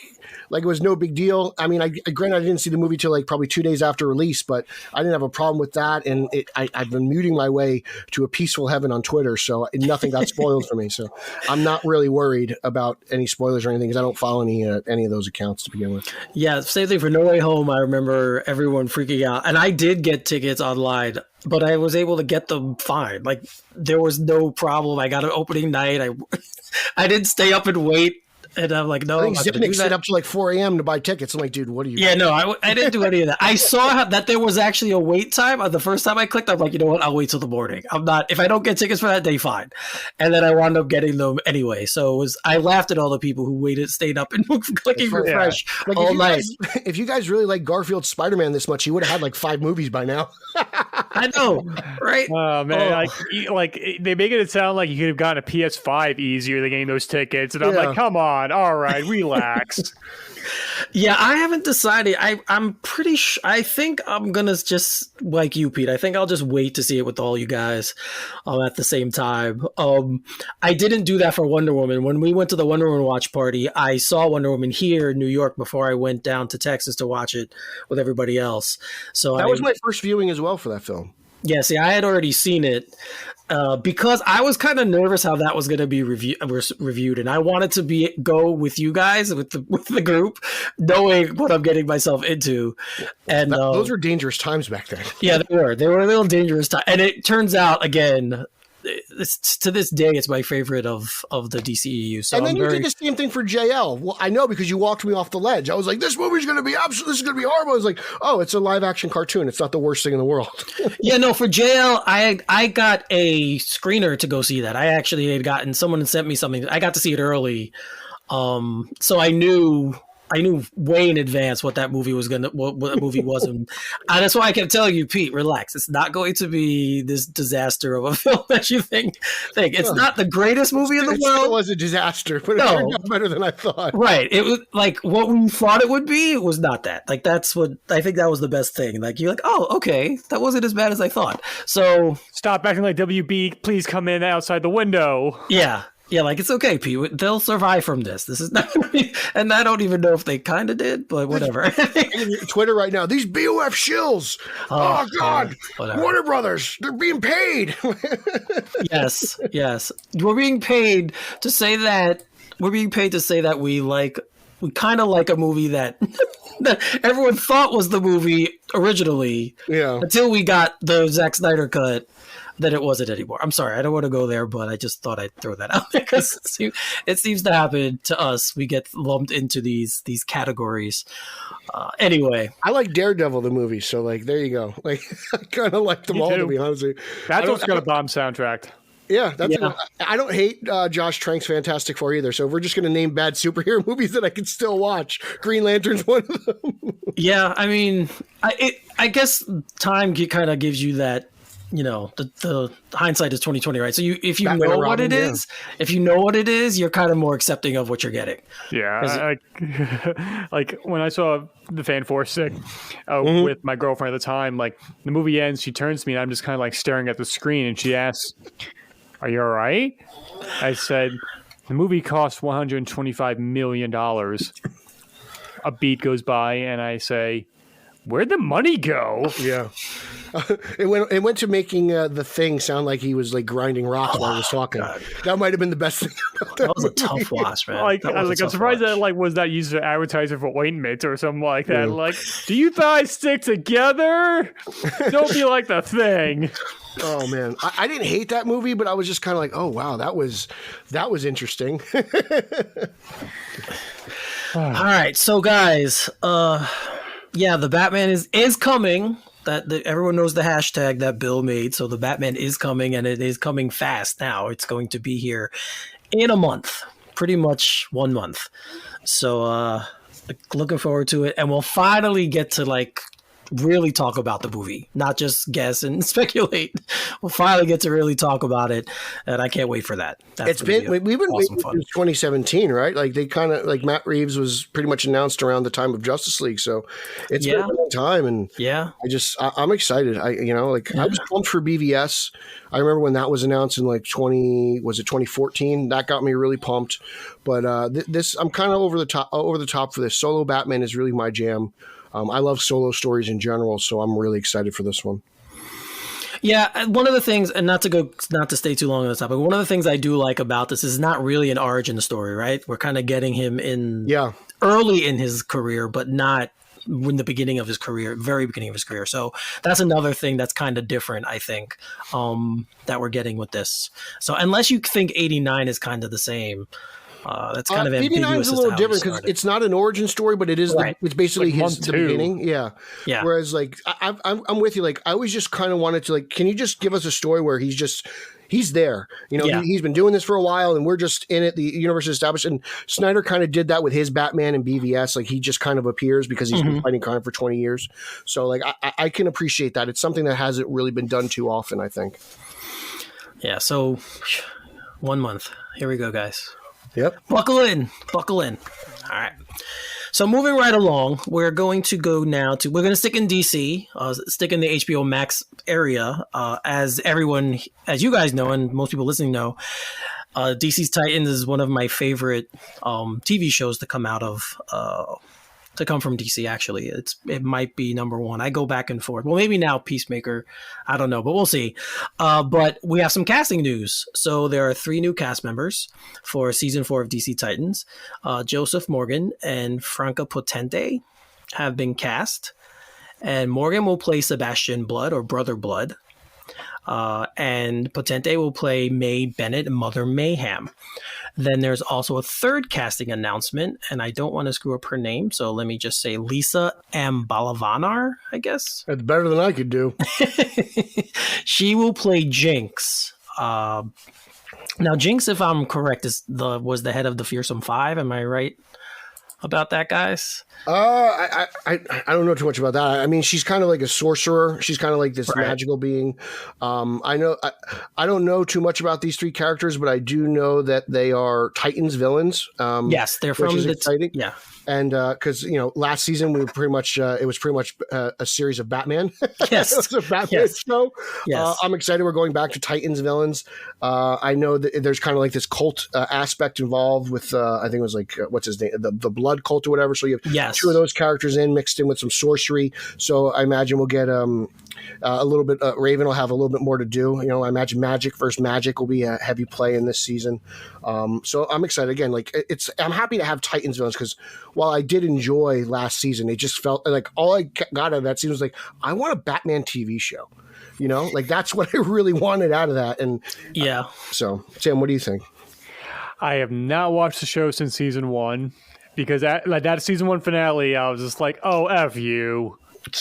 it was no big deal. I mean, granted, I didn't see the movie till like probably 2 days after release, but I didn't have a problem with that. And I've been muting my way to a peaceful heaven on Twitter, so nothing got spoiled for me. So I'm not really worried about any spoilers or anything because I don't follow any of those accounts to begin with. Yeah, same thing for No Way Home. I remember everyone freaking out, and I did get tickets online. But I was able to get them fine. Like there was no problem. I got an opening night. I didn't stay up and wait. And I'm like, no. I think Zipnik stayed up to like 4 a.m. to buy tickets. I'm like, dude, what are you? Yeah, no, I didn't do any of that. I saw that there was actually a wait time. The first time I clicked, I'm like, you know what? I'll wait till the morning. If I don't get tickets for that day, fine. And then I wound up getting them anyway. So I laughed at all the people who stayed up and clicking refresh all night. If you guys really like Garfield's Spider-Man this much, you would have had like 5 movies by now. I know, right? Oh man, like they make it sound like you could have gotten a PS5 easier than getting those tickets, and I'm like, come on. All right, relax. Yeah, I haven't decided. I'm pretty sure. I think I'm gonna just like you, Pete. I think I'll just wait to see it with all you guys at the same time. I didn't do that for Wonder Woman. When we went to the Wonder Woman watch party, I saw Wonder Woman here in New York before I went down to Texas to watch it with everybody else. So that was my first viewing as well for that film. Yeah, see, I had already seen it because I was kind of nervous how that was going to be reviewed, and I wanted to go with you guys with the group, knowing what I'm getting myself into. And those were dangerous times back then. Yeah, they were. They were a little dangerous time, and it turns out again. To this day, it's my favorite of the DCEU. So and then you did the same thing for JL. Well, I know because you walked me off the ledge. I was like, "This movie's going to be absolute. This is going to be horrible." I was like, "Oh, it's a live action cartoon. It's not the worst thing in the world." Yeah, no. For JL, I got a screener to go see that. I actually had gotten someone sent me something. I got to see it early, so I knew way in advance what that movie was what that movie was, and that's why I kept telling you, Pete, relax. It's not going to be this disaster of a film that you think. It's not the greatest movie in the world. It was a disaster, but it turned out better than I thought. Right? It was like what we thought it would be. It was not that. Like that's what I think that was the best thing. Like you're like, oh, okay, that wasn't as bad as I thought. So stop acting like WB. Please come in outside the window. Yeah. Yeah, like it's okay, Pete. They'll survive from this. This is not, and I don't even know if they kind of did, but whatever. Twitter right now. These BOF shills. Oh God, Warner Brothers. They're being paid. Yes. We're being paid to say that. We're being paid to say that we kind of like a movie that everyone thought was the movie originally. Yeah. Until we got the Zack Snyder cut. That it wasn't anymore. I'm sorry, I don't want to go there, but I just thought I'd throw that out there because it seems to happen to us. We get lumped into these categories. Anyway, I like Daredevil the movie, so like there you go. Like I kind of like them all to be honest. That's what's got a bomb soundtrack. Yeah, I don't hate Josh Trank's Fantastic Four either. So if we're just going to name bad superhero movies that I can still watch, Green Lantern's one of them. Yeah, I mean, I guess time kind of gives you that. You know, the hindsight is 20/20, right? So if you Batman know and what Robin, it is, if you know what it is, you're kind of more accepting of what you're getting. Yeah, like when I saw the Fan Force Sick with my girlfriend at the time, like the movie ends, she turns to me and I'm just kind of like staring at the screen and she asks, "Are you all right?" I said, "The movie cost $125 million." A beat goes by and I say, "Where'd the money go?" Yeah. It went to making the Thing sound like he was like grinding rocks while he was talking. God. That might have been the best thing about that was a tough watch, man. I'm surprised that like was not used as an advertiser for ointment or something like that. Yeah. Like, do you guys stick together? Don't be like the Thing. Oh man, I didn't hate that movie, but I was just kind of like, oh wow, that was interesting. All right, so guys, yeah, the Batman is coming. That everyone knows the hashtag that Bill made. So the Batman is coming, and it is coming fast now. It's going to be here in a month, pretty much 1 month. So looking forward to it, and we'll finally get to like really talk about the movie, not just guess and speculate. We'll finally get to really talk about it, and I can't wait for that. We've been waiting since 2017, right? Like they kind of like Matt Reeves was pretty much announced around the time of Justice League, so it's been a long time, and I'm excited. I was pumped for BVS. I remember when that was announced in like 2014. That got me really pumped. But this, I'm kind of over the top for this. Solo Batman is really my jam. I love solo stories in general, so I'm really excited for this one. Yeah, one of the things, and not to stay too long on this topic, one of the things I do like about this is not really an origin story, right? We're kind of getting him in early in his career, but not in the beginning of his career, very beginning of his career. So that's another thing that's kind of different, I think, that we're getting with this. So unless you think 89 is kind of the same, that's kind of ambiguous. 89 is a little different because it's not an origin story, but it is. Right. It's basically like the beginning. Yeah. Whereas, like, I'm with you. Like, I always just kind of wanted to, like, can you just give us a story where he's there? You know, he's been doing this for a while, and we're just in it. The universe is established, and Snyder kind of did that with his Batman and BVS. Like, he just kind of appears because he's been fighting crime for 20 years. So, like, I can appreciate that. It's something that hasn't really been done too often, I think. Yeah. So, 1 month. Here we go, guys. Yep. Buckle in. All right. So moving right along, we're going to go now to, we're going to stick in DC, stick in the HBO Max area. As you guys know, and most people listening know, DC's Titans is one of my favorite TV shows to come from DC, actually. It might be number one. I go back and forth. Well, maybe now Peacemaker. I don't know, but we'll see. But we have some casting news. So there are 3 new cast members for season 4 of DC Titans. Joseph Morgan and Franca Potente have been cast. And Morgan will play Sebastian Blood, or Brother Blood. And Potente will play May Bennett and Mother Mayhem. Then there's also a third casting announcement, and I don't want to screw up her name, so let me just say Lisa M. Balavanar, I guess. That's better than I could do. She will play Jinx. Now, Jinx, if I'm correct, was the head of the Fearsome Five. Am I right? about that, guys? I don't know too much about that. I mean, she's kind of like a sorcerer. She's kind of like this magical being. I don't know too much about these three characters, but I do know that they are Titans villains. Yes, they're from which is exciting. Yeah. And because last season we were pretty much it was pretty much a series of Batman. Yes, it was a Batman show. Yes, I'm excited. We're going back to Titans villains. I know that there's kind of like this cult aspect involved with I think it was like what's his name, the blood cult or whatever. So you have two of those characters mixed in with some sorcery. So I imagine we'll get a little bit. Raven will have a little bit more to do. I imagine magic versus magic will be a heavy play in this season. So I'm excited again. Like I'm happy to have Titans villains because while I did enjoy last season, it just felt like all I got out of that season was like, I want a Batman TV show. Like that's what I really wanted out of that. And so Sam, what do you think? I have not watched the show since season 1 because that season 1 finale, I was just like, oh, F you.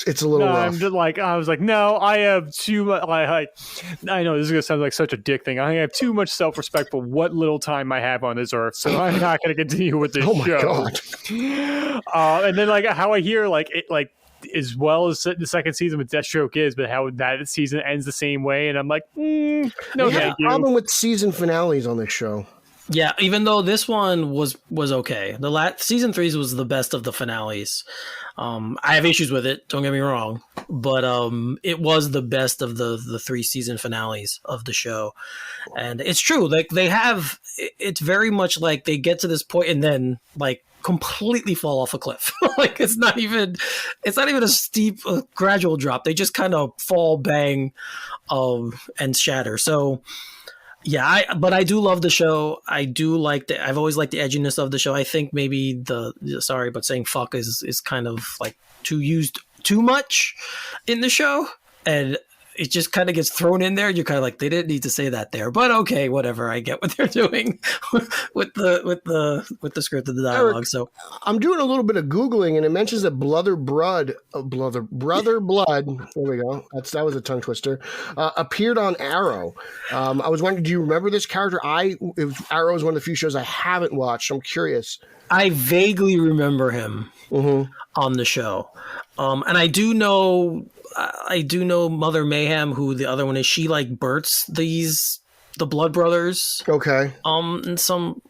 It's a little rough. I'm just like, I was like, no, I have too much. I know this is gonna sound like such a dick thing. I have too much self-respect for what little time I have on this earth, so I'm not gonna continue with this show. God. And then like how I hear like it like as well as the second season with Deathstroke is, but how that season ends the same way, and I'm like, no, thank you. Problem with season finales on this show. Yeah, even though this one was okay, the season 3 was the best of the finales. I have issues with it. Don't get me wrong, but it was the best of the 3 season finales of the show, and it's true. Like it's very much like they get to this point and then like completely fall off a cliff. Like it's not even a steep gradual drop. They just kind of fall, bang, and shatter. So. Yeah, but I do love the show. I do like I've always liked the edginess of the show. I think maybe sorry, but saying fuck is kind of like used too much in the show, and it just kind of gets thrown in there. You're kind of like, they didn't need to say that there, but okay, whatever. I get what they're doing with the script and the dialogue. Eric, so I'm doing a little bit of Googling, and it mentions that Brother Blood. There we go. That was a tongue twister. Appeared on Arrow. I was wondering, do you remember this character? Arrow is one of the few shows I haven't watched. I'm curious. I vaguely remember him on the show, and I do know Mother Mayhem, who the other one is. She like births the Blood Brothers. Okay. In some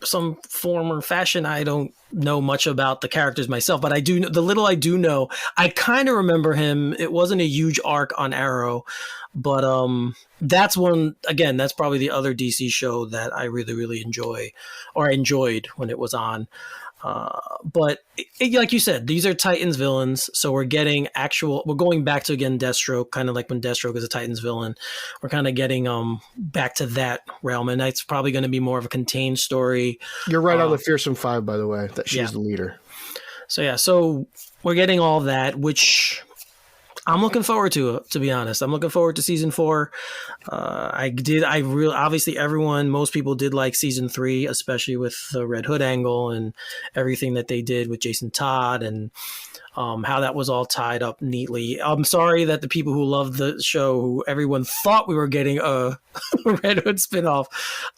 form or fashion. I don't know much about the characters myself, but I do know the little I do know. I kind of remember him. It wasn't a huge arc on Arrow, but that's one. Again, that's probably the other DC show that I really, really enjoy, or I enjoyed when it was on. But like you said, these are Titans villains, so we're going back to again Deathstroke, kind of like when Deathstroke is a Titans villain. We're kind of getting back to that realm, and that's probably going to be more of a contained story. You're right on the Fearsome Five, by the way, that she's the leader. So we're getting all that, which I'm looking forward to be honest. I'm looking forward to season 4. Obviously most people did like season 3, especially with the Red Hood angle and everything that they did with Jason Todd and how that was all tied up neatly. I'm sorry that the people who loved the show, who everyone thought we were getting a Red Hood spinoff,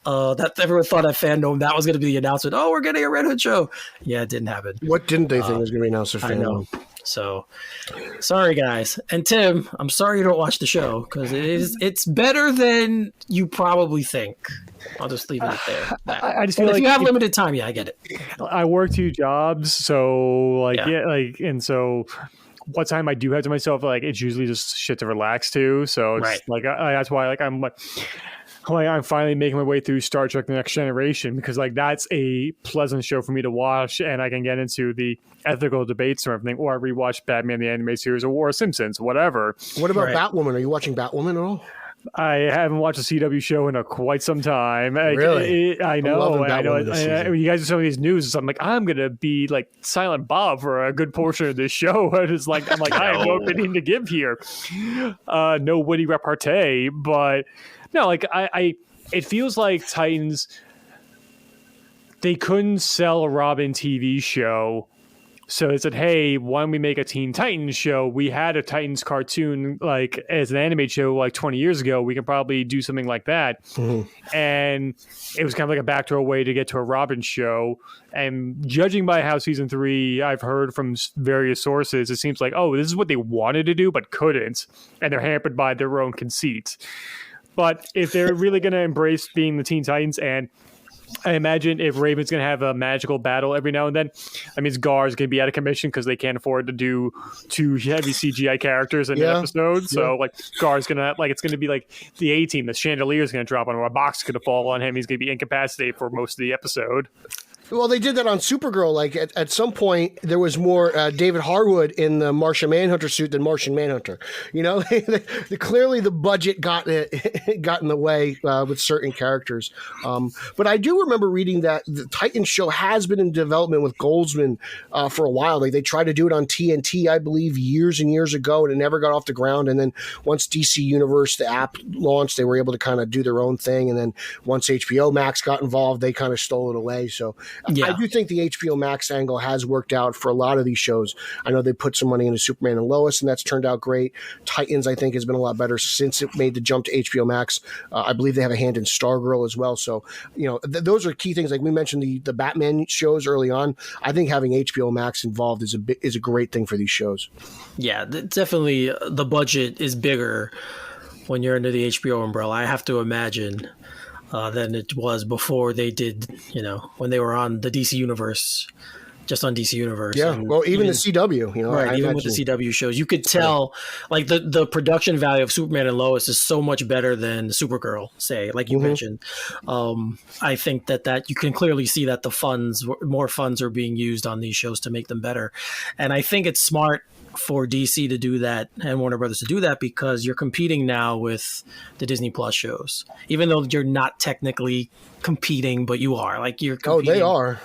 that everyone thought at Fandom that was going to be the announcement. Oh, we're getting a Red Hood show. Yeah, it didn't happen. What didn't they think was going to be announced at Fandom? I know. So, sorry guys, and Tim, I'm sorry you don't watch the show because it's better than you probably think. I'll just leave it there. I just feel like if you have limited time, I get it. I work 2 jobs, so and so what time I do have to myself, like it's usually just shit to relax to. So it's like that's why I'm finally making my way through Star Trek: The Next Generation because like that's a pleasant show for me to watch, and I can get into the ethical debates or everything, or I rewatch Batman the Animated Series or Simpsons, whatever. What about Batwoman? Are you watching Batwoman at all? I haven't watched a CW show in quite some time. Really? I know. When you guys are showing these news, I'm like, I'm gonna be like Silent Bob for a good portion of this show. And it's like, I have no opinion to give here. No witty repartee, but no, like it feels like Titans. They couldn't sell a Robin TV show, So they said, hey, why don't we make a Teen Titans show? We had a Titans cartoon like as an animated show like 20 years ago. We can probably do something like that. Mm-hmm. And it was kind of like a backdoor way to get to a Robin show. And judging by how season 3, I've heard from various sources, it seems like, oh, this is what they wanted to do but couldn't. And they're hampered by their own conceits. But if they're really going to embrace being the Teen Titans, and I imagine if Raven's going to have a magical battle every now and then, that means Gar's going to be out of commission because they can't afford to do 2 heavy CGI characters in an episode. So like Gar's going to it's going to be like the A-Team. The chandelier is going to drop on him. A box is going to fall on him. He's going to be incapacitated for most of the episode. Well, they did that on Supergirl. Like at some point, there was more David Harwood in the Martian Manhunter suit than Martian Manhunter. You know, clearly the budget got in the way with certain characters. But I do remember reading that the Titans show has been in development with Goldsman for a while. Like they tried to do it on TNT, I believe, years and years ago, and it never got off the ground. And then once DC Universe, the app launched, they were able to kind of do their own thing. And then once HBO Max got involved, they kind of stole it away. So. Yeah. I do think the HBO Max angle has worked out for a lot of these shows. I know they put some money into Superman and Lois, and that's turned out great. Titans, I think, has been a lot better since it made the jump to HBO Max. I believe they have a hand in Stargirl as well. So, you know, those are key things. Like we mentioned the Batman shows early on. I think having HBO Max involved is a great thing for these shows. Yeah, definitely the budget is bigger when you're under the HBO umbrella. I have to imagine. Than it was before they did, you know, when they were on the DC Universe, just on DC Universe. Yeah, and well, even the CW, you know. Right, even with the CW shows, you could tell, like, the production value of Superman and Lois is so much better than Supergirl, say, like you mentioned. I think that you can clearly see that more funds are being used on these shows to make them better. And I think it's smart for DC to do that and Warner Brothers to do that because you're competing now with the Disney Plus shows, even though you're not technically competing, but you are. Like you're competing. Oh, they are.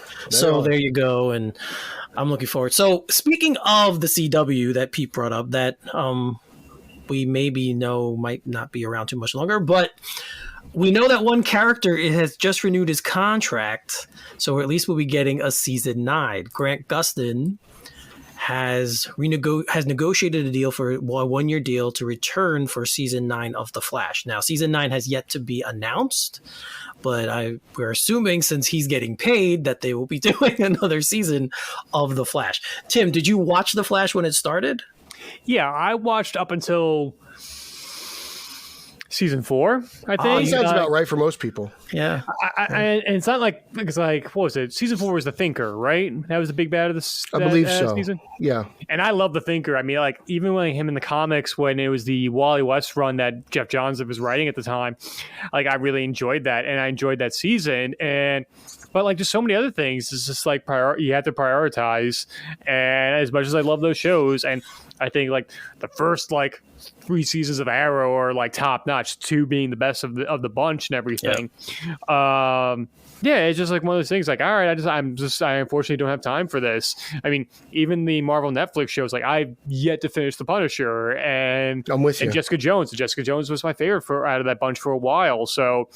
There you go. And I'm looking forward. So speaking of the CW that Pete brought up, that we maybe know might not be around too much longer, but we know that one character has just renewed his contract, so at least we'll be getting a season 9. Grant Gustin has negotiated a deal for a 1-year deal to return for season 9 of The Flash. Now, season 9 has yet to be announced, but we're assuming since he's getting paid that they will be doing another season of The Flash. Tim, did you watch The Flash when it started? Yeah, I watched up until season 4, I think. Sounds about right for most people. Yeah. And it's not like, it's like, what was it? Season 4 was The Thinker, right? That was the big bad of this I believe so. Season? Yeah. And I love The Thinker. I mean, like, even when him in the comics, when it was the Wally West run that Jeff Johns was writing at the time, like, I really enjoyed that. And I enjoyed that season. But like just so many other things, it's just like you have to prioritize. And as much as I love those shows, and I think like the first like 3 seasons of Arrow are like top notch, 2 being the best of the bunch and everything. Yeah, it's just like one of those things. Like, all right, I unfortunately don't have time for this. I mean, even the Marvel Netflix shows, like I've yet to finish The Punisher and I'm with you. And Jessica Jones. Jessica Jones was my favorite out of that bunch for a while. So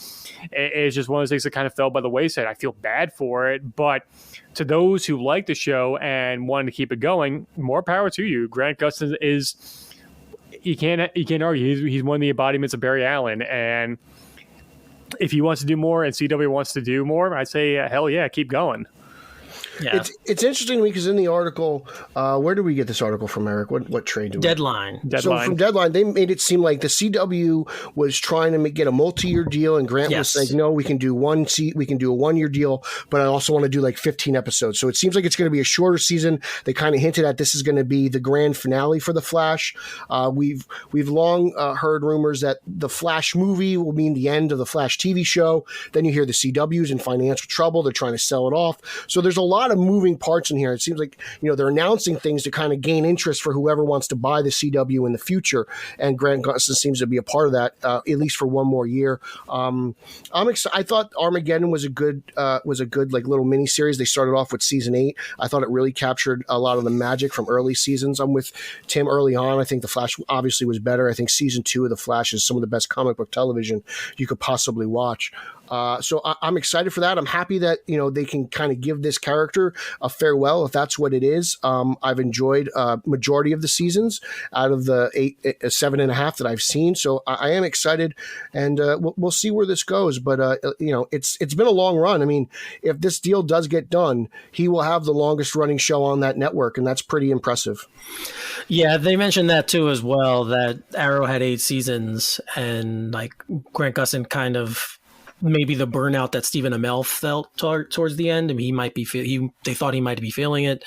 it's just one of those things that kind of fell by the wayside. I feel bad for it, but to those who like the show and wanted to keep it going, more power to you. Grant Gustin is. You can't argue. He's one of the embodiments of Barry Allen, and if he wants to do more and CW wants to do more, I'd say hell yeah, keep going. Yeah. It's interesting to me because in the article, where did we get this article from, Eric? What trade do we? Deadline. So from Deadline, they made it seem like the CW was trying to get a multi-year deal, and Grant was like, "No, we can do a 1-year deal, but I also want to do like 15 episodes." So it seems like it's going to be a shorter season. They kind of hinted at this is going to be the grand finale for the Flash. We've long heard rumors that the Flash movie will mean the end of the Flash TV show. Then you hear the CW's in financial trouble; they're trying to sell it off. So there's a lot of moving parts in here. It seems like, they're announcing things to kind of gain interest for whoever wants to buy the CW in the future. And Grant Gustin seems to be a part of that, at least for 1 more year. I'm excited. I thought Armageddon was a good like little mini series. They started off with season 8. I thought it really captured a lot of the magic from early seasons. I'm with Tim early on. I think the Flash obviously was better. I think season 2 of the Flash is some of the best comic book television you could possibly watch. So I'm excited for that. I'm happy that, they can kind of give this character a farewell if that's what it is. I've enjoyed majority of the seasons out of the 7.5 that I've seen. So I am excited, and we'll see where this goes. But, it's been a long run. I mean, if this deal does get done, he will have the longest running show on that network, and that's pretty impressive. Yeah, they mentioned that too as well, that Arrow had 8 seasons, and like Grant Gustin kind of maybe the burnout that Stephen Amell felt towards the end. I mean, they thought he might be feeling it,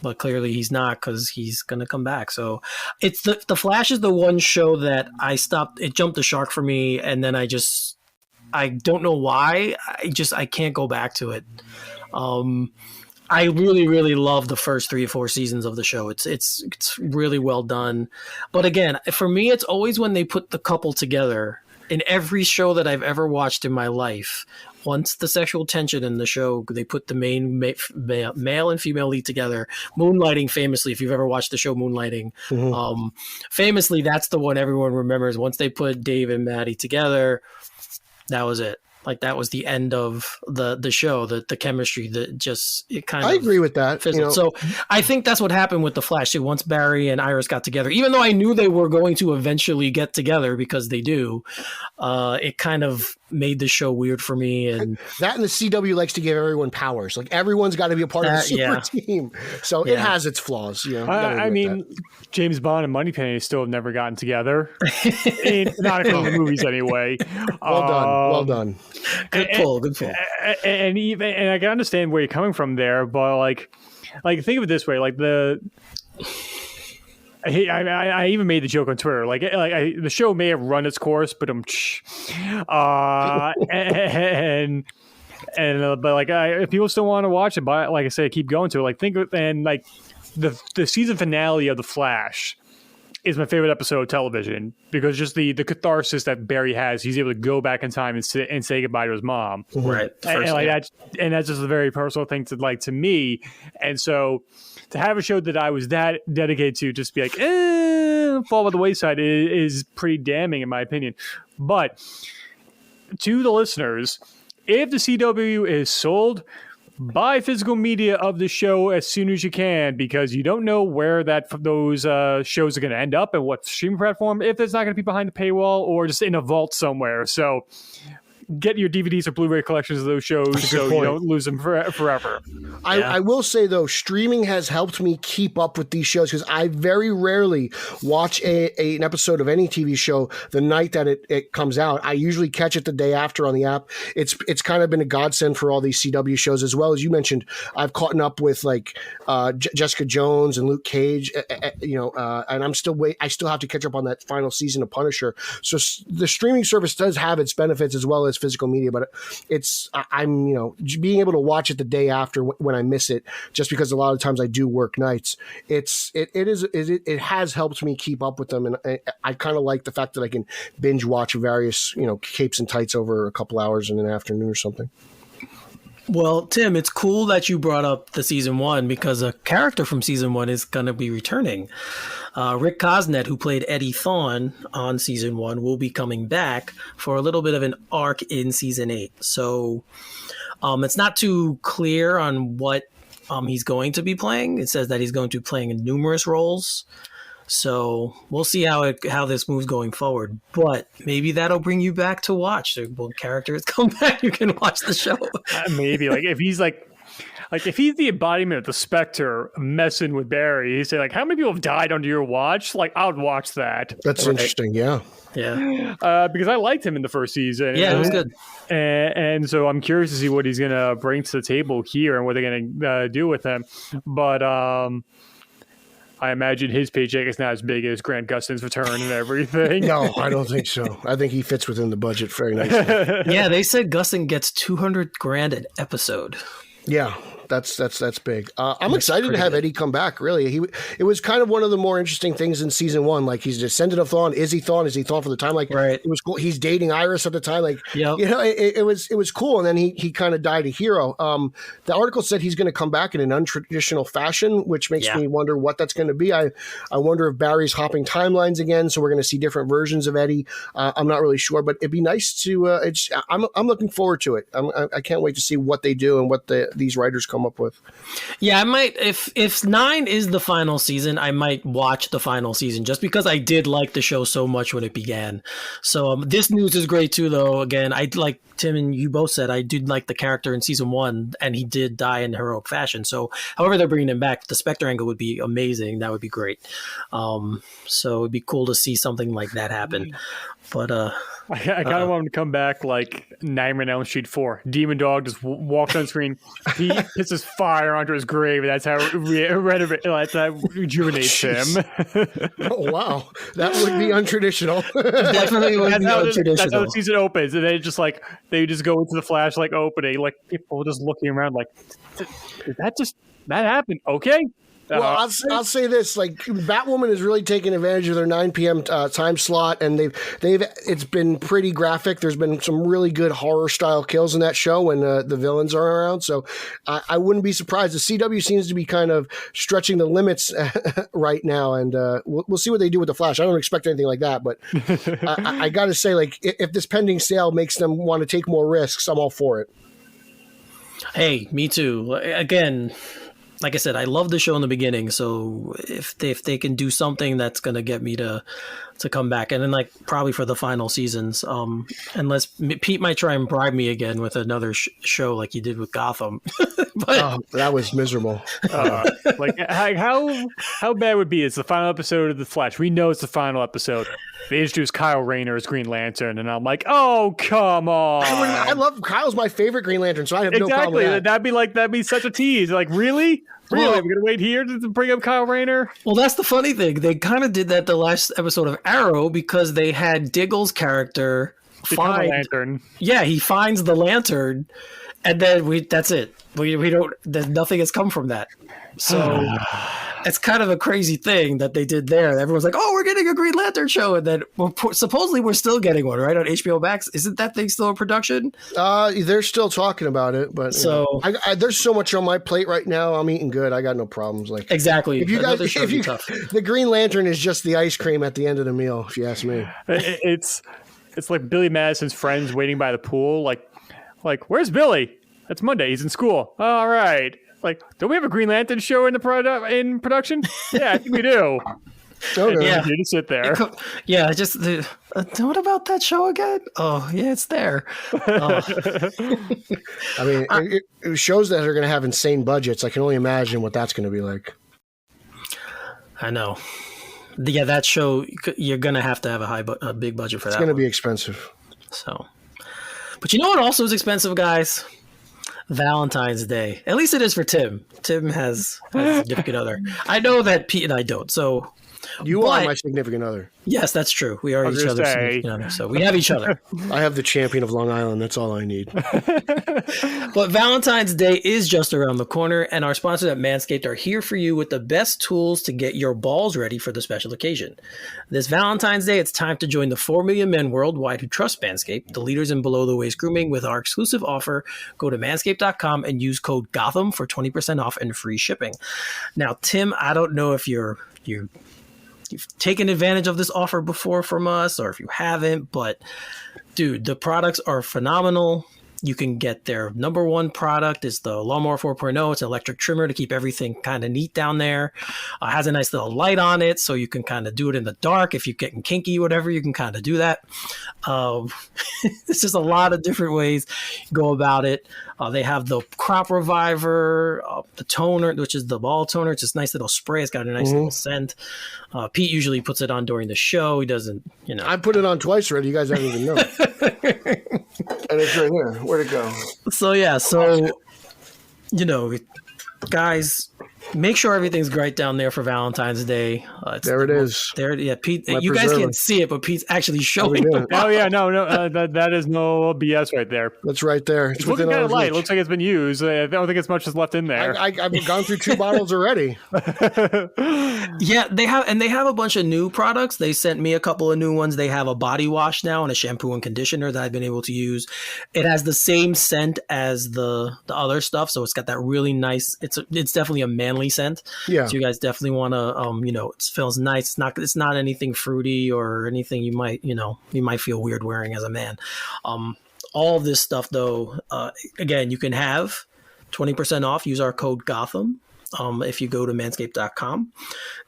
but clearly he's not, because he's going to come back. So it's the Flash is the one show that I stopped. It jumped the shark for me, and then I don't know why. I can't go back to it. I really, really love the first 3 or 4 seasons of the show. It's really well done. But again, for me, it's always when they put the couple together. In every show that I've ever watched in my life, once the sexual tension in the show, they put the main male and female lead together. Moonlighting, famously, if you've ever watched the show Moonlighting, famously, that's the one everyone remembers. Once they put Dave and Maddie together, that was it. Like, that was the end of the show, the chemistry that just, it kind of... I agree with that. So I think that's what happened with The Flash too. Once Barry and Iris got together, even though I knew they were going to eventually get together because they do, it kind of made the show weird for me. And the CW likes to give everyone powers. Like, everyone's got to be a part of the super team. So it has its flaws. I mean, James Bond and Moneypenny still have never gotten together. Not in the movies anyway. Well done. Good pull. And I can understand where you're coming from there, but like think of it this way: like I even made the joke on Twitter. The show may have run its course, but if people still want to watch it, but like I say, keep going to it. The season finale of The Flash is my favorite episode of television, because just the catharsis that Barry has. He's able to go back in time and say goodbye to his mom. Right. That's just a very personal thing to me. And so to have a show that I was that dedicated to just be like, fall by the wayside is pretty damning in my opinion. But to the listeners, if the CW is sold, buy physical media of the show as soon as you can, because you don't know where those shows are going to end up and what streaming platform, if it's not going to be behind the paywall or just in a vault somewhere. So get your DVDs or Blu-ray collections of those shows so you don't lose them forever. I will say, though, streaming has helped me keep up with these shows, because I very rarely watch an episode of any TV show the night that it comes out. I usually catch it the day after on the app. It's kind of been a godsend for all these CW shows, as well as you mentioned. I've caught up with Jessica Jones and Luke Cage, and I still have to catch up on that final season of Punisher. So the streaming service does have its benefits as well as physical media, but I'm being able to watch it the day after when I miss it, just because a lot of times I do work nights. It has helped me keep up with them, and I kind of like the fact that I can binge watch various capes and tights over a couple hours in an afternoon or something. Well, Tim, it's cool that you brought up the season 1, because a character from season 1 is going to be returning. Rick Cosnet, who played Eddie Thawne on season 1, will be coming back for a little bit of an arc in season 8. So it's not too clear on what he's going to be playing. It says that he's going to be playing in numerous roles. So we'll see how this moves going forward. But maybe that'll bring you back to watch. When characters come back, you can watch the show. Maybe if he's if he's the embodiment of the Spectre messing with Barry, he's saying how many people have died under your watch? I would watch that. That's interesting. Yeah. Because I liked him in the first season. Yeah, it was good. And so I'm curious to see what he's gonna bring to the table here and what they're gonna do with him. But I imagine his paycheck is not as big as Grant Gustin's return and everything. No, I don't think so. I think he fits within the budget very nicely. Yeah, they said Gustin gets $200,000 an episode. Yeah. That's big. I'm excited to have Eddie come back. Really, it was kind of one of the more interesting things in season 1. Like, he's descendant of Thawne. Is he Thawne? Is he Thawne for the time? Like, right. It was cool. He's dating Iris at the time. Like, yep. It was cool. And then he kind of died a hero. The article said he's going to come back in an untraditional fashion, which makes me wonder what that's going to be. I wonder if Barry's hopping timelines again, so we're going to see different versions of Eddie. I'm not really sure, but it'd be nice to. I'm looking forward to it. I can't wait to see what they do and what these writers come up with. Yeah, I might. If 9 is the final season, I might watch the final season just because I did like the show so much when it began. So this news is great too, though. Again, I like Tim and you both said I did like the character in season 1, and he did die in heroic fashion. So, however they're bringing him back, the Spectre angle would be amazing. That would be great. So it'd be cool to see something like that happen. But I kind of want him to come back like Nightmare on Elm Street 4. Demon Dog just walks on screen. He pisses fire onto his grave, and that's how rejuvenates him. Oh, wow. That would be untraditional. Definitely would be untraditional. That's how the season opens. And they just go into the flashlight opening, like people just looking around like, did that happen? Okay. Well, I'll say this: like, Batwoman is really taking advantage of their 9 p.m. Time slot, and it's been pretty graphic. There's been some really good horror style kills in that show when the villains are around. So I wouldn't be surprised. The CW seems to be kind of stretching the limits right now, and we'll see what they do with the Flash. I don't expect anything like that, but I got to say, like, if this pending sale makes them want to take more risks, I'm all for it. Hey, me too. Again, like I said, I love the show in the beginning, so if they can do something that's going to get me to come back, and then like probably for the final seasons, unless Pete might try and bribe me again with another show like he did with Gotham. But that was miserable. Like how bad would it be? It's the final episode of The Flash. We know it's the final episode. They introduce Kyle Rayner as Green Lantern, and I'm like, oh, come on. I love Kyle's my favorite Green Lantern, so I have no problem with that. That'd be such a tease. Like, really? Really? We're going to wait here to bring up Kyle Rayner? Well, that's the funny thing. They kind of did that the last episode of Arrow because they had Diggle's character find the lantern. Yeah, he finds the lantern, and then that's it. We don't. Nothing has come from that. So it's kind of a crazy thing that they did there. Everyone's like, "Oh, we're getting a Green Lantern show," and then supposedly we're still getting one, right, on HBO Max. Isn't that thing still in production? They're still talking about it, but there's so much on my plate right now. I'm eating good. I got no problems. Like, exactly. If the Green Lantern is just the ice cream at the end of the meal, if you ask me. It's like Billy Madison's friends waiting by the pool. Like, where's Billy? It's Monday. He's in school. All right. Like, don't we have a Green Lantern show in production? Yeah, I think we do. Okay. Yeah, you just sit there. What about that show again? Oh, yeah, it's there. I mean, it shows that they're going to have insane budgets. I can only imagine what that's going to be like. I know. Yeah, that show, you're going to have a big budget for that. It's going to be expensive. So, but you know what also is expensive, guys? Valentine's Day. At least it is for Tim. Tim has a significant other. I know that Pete and I don't. So you are my significant other. Yes, that's true. We are each other's significant other. So we have each other. I have the champion of Long Island. That's all I need. But Valentine's Day is just around the corner, and our sponsors at Manscaped are here for you with the best tools to get your balls ready for the special occasion. This Valentine's Day, it's time to join the 4 million men worldwide who trust Manscaped, the leaders in below-the-waist grooming, with our exclusive offer. Go to manscaped.com and use code Gotham for 20% off and free shipping. Now, Tim, I don't know if you've taken advantage of this offer before from us or if you haven't, but dude, the products are phenomenal. You can get their number one product is the Lawnmower 4.0. It's an electric trimmer to keep everything kind of neat down there. Has a nice little light on it, so you can kind of do it in the dark. If you're getting kinky, whatever, you can kind of do that. It's just a lot of different ways you go about it. They have the Crop Reviver, the toner, which is the ball toner. It's just a nice little spray. It's got a nice little scent. Pete usually puts it on during the show. He doesn't, I put it on twice already. You guys haven't even known. And it's right here. Where'd it go? So, yeah. Guys, Make sure everything's great down there for Valentine's Day. There it is. There, yeah, Pete. My You guys preserver. can't see it, but Pete's actually showing. Yeah. Oh yeah, no, that is no BS right there. That's right there. It's looking kind of light. It looks like it's been used. I don't think as much is left in there. I've gone through 2 bottles already. Yeah, they have a bunch of new products. They sent me a couple of new ones. They have a body wash now and a shampoo and conditioner that I've been able to use. It has the same scent as the other stuff, so it's got that really nice. It's definitely a manly scent. Yeah. So you guys definitely want to, it feels nice. It's not anything fruity or anything you might feel weird wearing as a man. All of this stuff though, again, you can have 20% off. Use our code Gotham if you go to manscaped.com.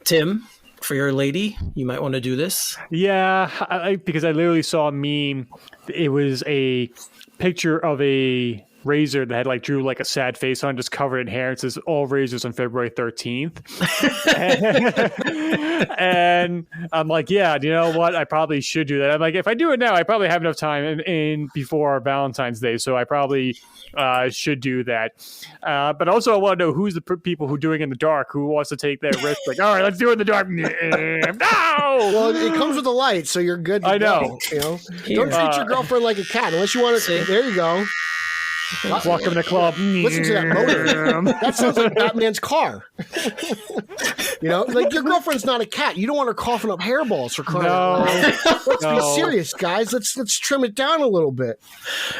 Tim, for your lady, you might want to do this. Yeah, because I literally saw a meme. It was a picture of a razor that had drew a sad face on, just covered in hair. It says all razors on February 13th. And I'm like, yeah, you know what? I probably should do that. I'm like, if I do it now, I probably have enough time in before Valentine's Day. So I probably should do that. But also I want to know who's the people who are doing it in the dark, who wants to take that risk. All right, let's do it in the dark. No! Well, it comes with a light, so you're good to I know. go, Don't treat your girlfriend like a cat unless you want to. There you go. Welcome to the club. Listen to that motor. That sounds like Batman's car. Your girlfriend's not a cat. You don't want her coughing up hairballs for crying out loud. Let's be serious, guys. Let's trim it down a little bit.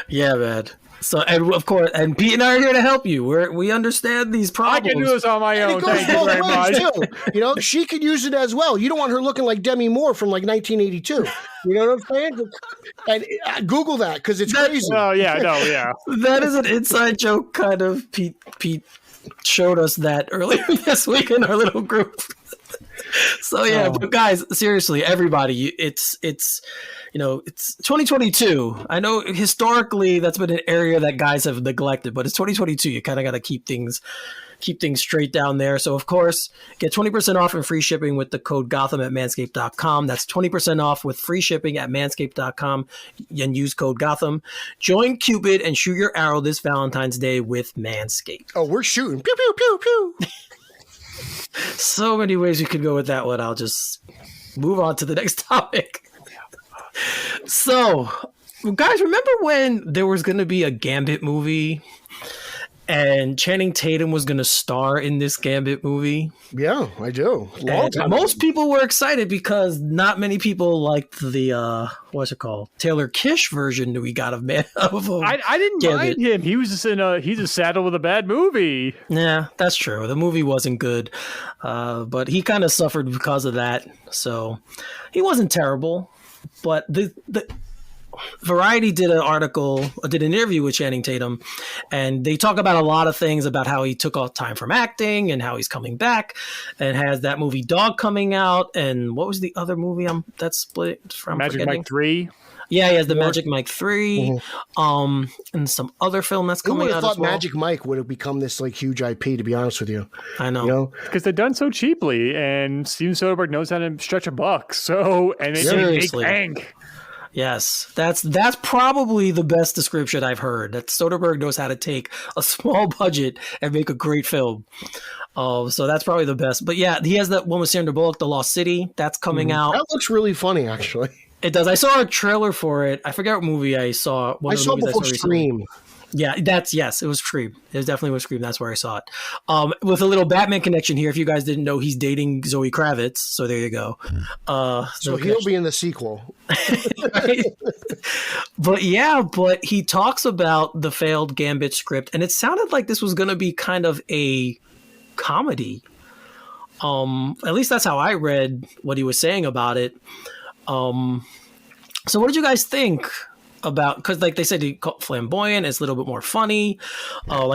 Yeah, man. So, and of course, and Pete and I are here to help you. We understand these problems. I can do this on my own. Thank you very much. Too. She could use it as well. You don't want her looking like Demi Moore from 1982. You know what I'm saying? And Google that because it's crazy. Oh yeah, no, yeah. That is an inside joke, kind of. Pete showed us that earlier this week in our little group. So yeah, but guys, seriously, everybody, it's 2022. I know historically that's been an area that guys have neglected, but it's 2022. You kind of got to keep things straight down there. So of course, get 20% off and free shipping with the code Gotham at manscaped.com. That's 20% off with free shipping at manscaped.com and use code Gotham. Join Cupid and shoot your arrow this Valentine's Day with Manscaped. Oh, we're shooting. Pew, pew, pew, pew. So many ways we could go with that one. I'll just move on to the next topic. So, guys, remember when there was going to be a Gambit movie and Channing Tatum was going to star in this Gambit movie? Yeah, I do. Most people were excited because not many people liked the Taylor Kish version that we got of Man. I didn't mind him. He was just he's a saddle with a bad movie. Yeah, that's true. The movie wasn't good, but he kind of suffered because of that. So he wasn't terrible, but the Variety did an interview with Channing Tatum, and they talk about a lot of things about how he took off time from acting and how he's coming back and has that movie Dog coming out. And what was the other movie that's split from? Magic Mike 3. Yeah, he has the Magic Mike 3, and some other film that's coming out as well. Who would have thought Magic Mike would have become this huge IP, to be honest with you? I know. Because they're done so cheaply, and Steven Soderbergh knows how to stretch a buck. And they make bank. Yes, that's probably the best description I've heard. That Soderbergh knows how to take a small budget and make a great film. So that's probably the best. But yeah, he has that one with Sandra Bullock, The Lost City. That's coming out. That looks really funny, actually. It does. I saw a trailer for it. I forget what movie I saw. I saw before Scream. Yeah, it was Scream. It definitely was Scream. That's where I saw it. With a little Batman connection here. If you guys didn't know, he's dating Zoe Kravitz. So there you go. So he'll be in the sequel. But he talks about the failed Gambit script, and it sounded like this was going to be kind of a comedy. At least that's how I read what he was saying about it. So what did you guys think about, because they said he called flamboyant, it's a little bit more funny,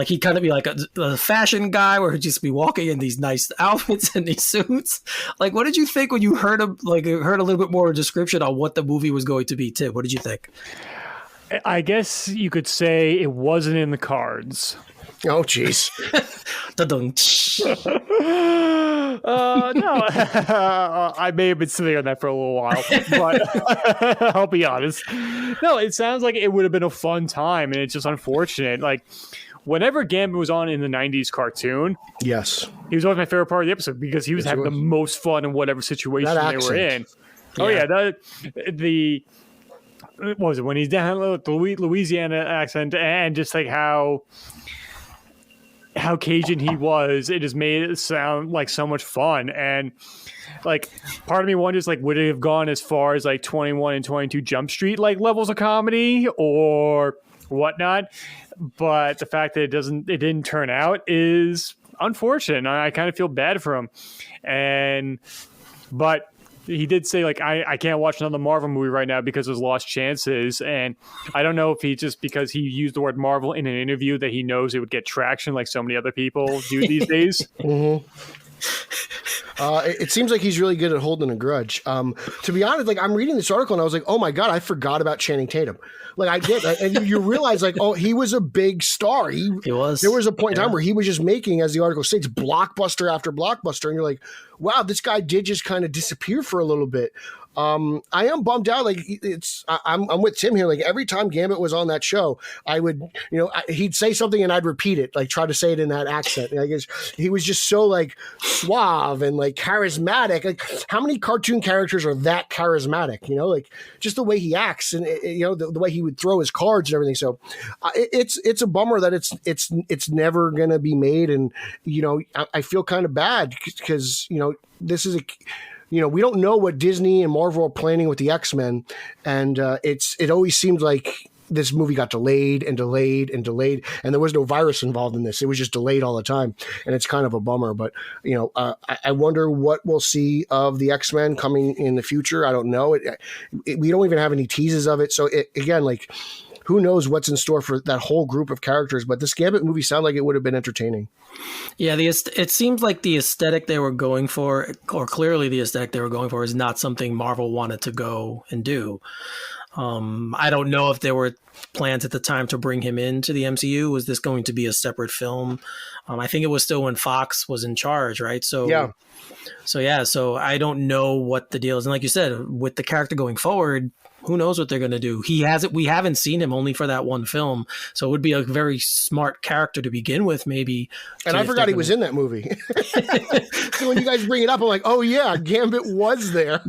he'd kind of be like a fashion guy where he'd just be walking in these nice outfits and these suits. What did you think when you heard a little bit more description on what the movie was going to be? Tim, what did you think? I guess you could say it wasn't in the cards. Oh, jeez. No, I may have been sitting on that for a little while, but I'll be honest. No, it sounds like it would have been a fun time, and it's just unfortunate. whenever Gambit was on in the 90s cartoon, Yes. he was always my favorite part of the episode because he was having the most fun in whatever situation they were in. Oh, yeah. What was it, when he's down with the Louisiana accent and just like how Cajun he was, it just made it sound like so much fun. And like part of me wonders, like, would it have gone as far as like 21 and 22 Jump Street like levels of comedy or whatnot? But the fact that it didn't turn out is unfortunate. I kind of feel bad for him. But he did say, like, I can't watch another Marvel movie right now because there's lost chances. And I don't know if he just, because he used the word Marvel in an interview, that he knows it would get traction like so many other people do these days. Mm-hmm. It seems like he's really good at holding a grudge. To be honest, like, I'm reading this article and I was like, oh my God, I forgot about Channing Tatum. Like, I did. And you realize, like, oh, he was a big star. He was. There was a point in time where he was just making, as the article states, blockbuster after blockbuster. And you're like, wow, this guy did just kind of disappear for a little bit. I am bummed out. Like, I'm with Tim here. Like, every time Gambit was on that show, I would, he'd say something and I'd repeat it, like try to say it in that accent. And I guess he was just so like suave and like charismatic. Like, how many cartoon characters are that charismatic? Like just the way he acts and the way he would throw his cards and everything. So it's a bummer that it's never gonna be made. And I feel kind of bad because this is we don't know what Disney and Marvel are planning with the X-Men, and it always seemed like this movie got delayed and delayed and delayed, and there was no virus involved in this. It was just delayed all the time, and it's kind of a bummer. But I wonder what we'll see of the X-Men coming in the future. I don't know. We don't even have any teases of it. So again, like, who knows what's in store for that whole group of characters? But this Gambit movie sounded like it would have been entertaining. Yeah, it seems like the aesthetic they were going for, or clearly the aesthetic they were going for, is not something Marvel wanted to go and do. I don't know if there were plans at the time to bring him into the MCU. Was this going to be a separate film? I think it was still when Fox was in charge, right? So So I don't know what the deal is. And like you said, with the character going forward, who knows what they're going to do? We haven't seen him only for that one film. So it would be a very smart character to begin with, maybe. And I forgot he was in that movie. So when you guys bring it up, I'm like, oh yeah, Gambit was there.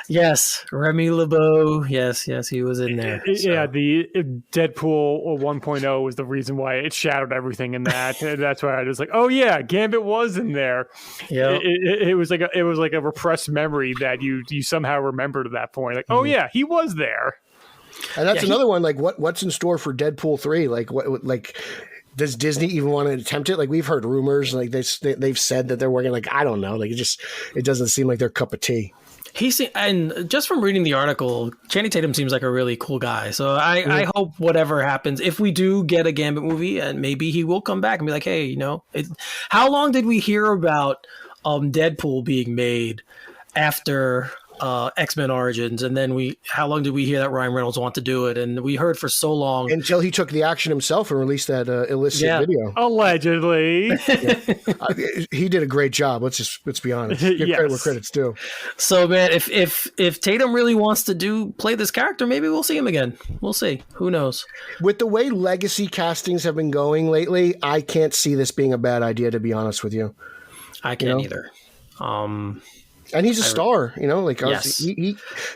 Yes. Remy LeBeau. Yes, he was in there. Yeah. The Deadpool 1.0 was the reason why it shadowed everything in that. That's why I was like, oh yeah, Gambit was in there. Yeah. It was like a repressed memory that you somehow remembered at that point. Like, oh yeah, he was there. And that's another one. Like, what's in store for Deadpool 3? Like, does Disney even want to attempt it? Like, we've heard rumors, like they've said that they're working. Like, I don't know. Like, it doesn't seem like their cup of tea. And just from reading the article, Channing Tatum seems like a really cool guy. So I hope whatever happens, if we do get a Gambit movie, and maybe he will come back and be like, hey, how long did we hear about Deadpool being made after X-Men Origins, and then how long did we hear that Ryan Reynolds want to do it? And we heard for so long until he took the action himself and released that illicit video. Allegedly. He did a great job. Let's be honest. Give credit where credit's due. So man, if Tatum really wants to play this character, maybe we'll see him again. We'll see. Who knows? With the way legacy castings have been going lately, I can't see this being a bad idea, to be honest with you. I can't either. And he's a star, Yes.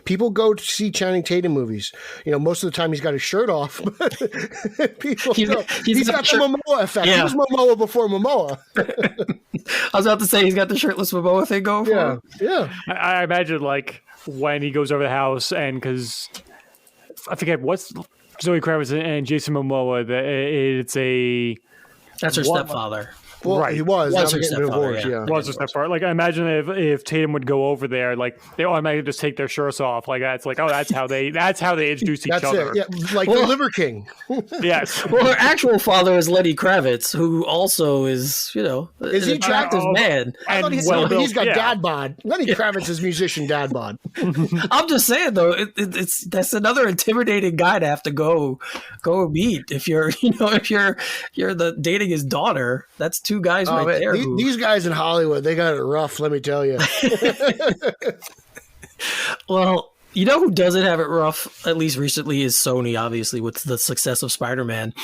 People go to see Channing Tatum movies. Most of the time he's got his shirt off. He's got the Momoa effect. Yeah. He was Momoa before Momoa. I was about to say he's got the shirtless Momoa thing going for him. Yeah. I imagine like when he goes over the house, and because I forget what's Zoe Kravitz and Jason Momoa, that's her stepfather. Well, right. He was her stepfather, Was her stepfather. Like, I imagine if Tatum would go over there, like, they automatically just take their shirts off. Like, that's like, oh, that's how they introduce each other. Yeah, like the Liver King. Yes. Well, her actual father is Lenny Kravitz, who also is, is he attractive man. I thought he's got dad bod. Lenny Kravitz is musician dad bod. I'm just saying though, that's another intimidating guy to have to go meet if you're the dating his daughter. That's two guys there. These guys in Hollywood, they got it rough, let me tell you. Well, You know who doesn't have it rough, at least recently, is Sony, obviously, with the success of Spider-Man.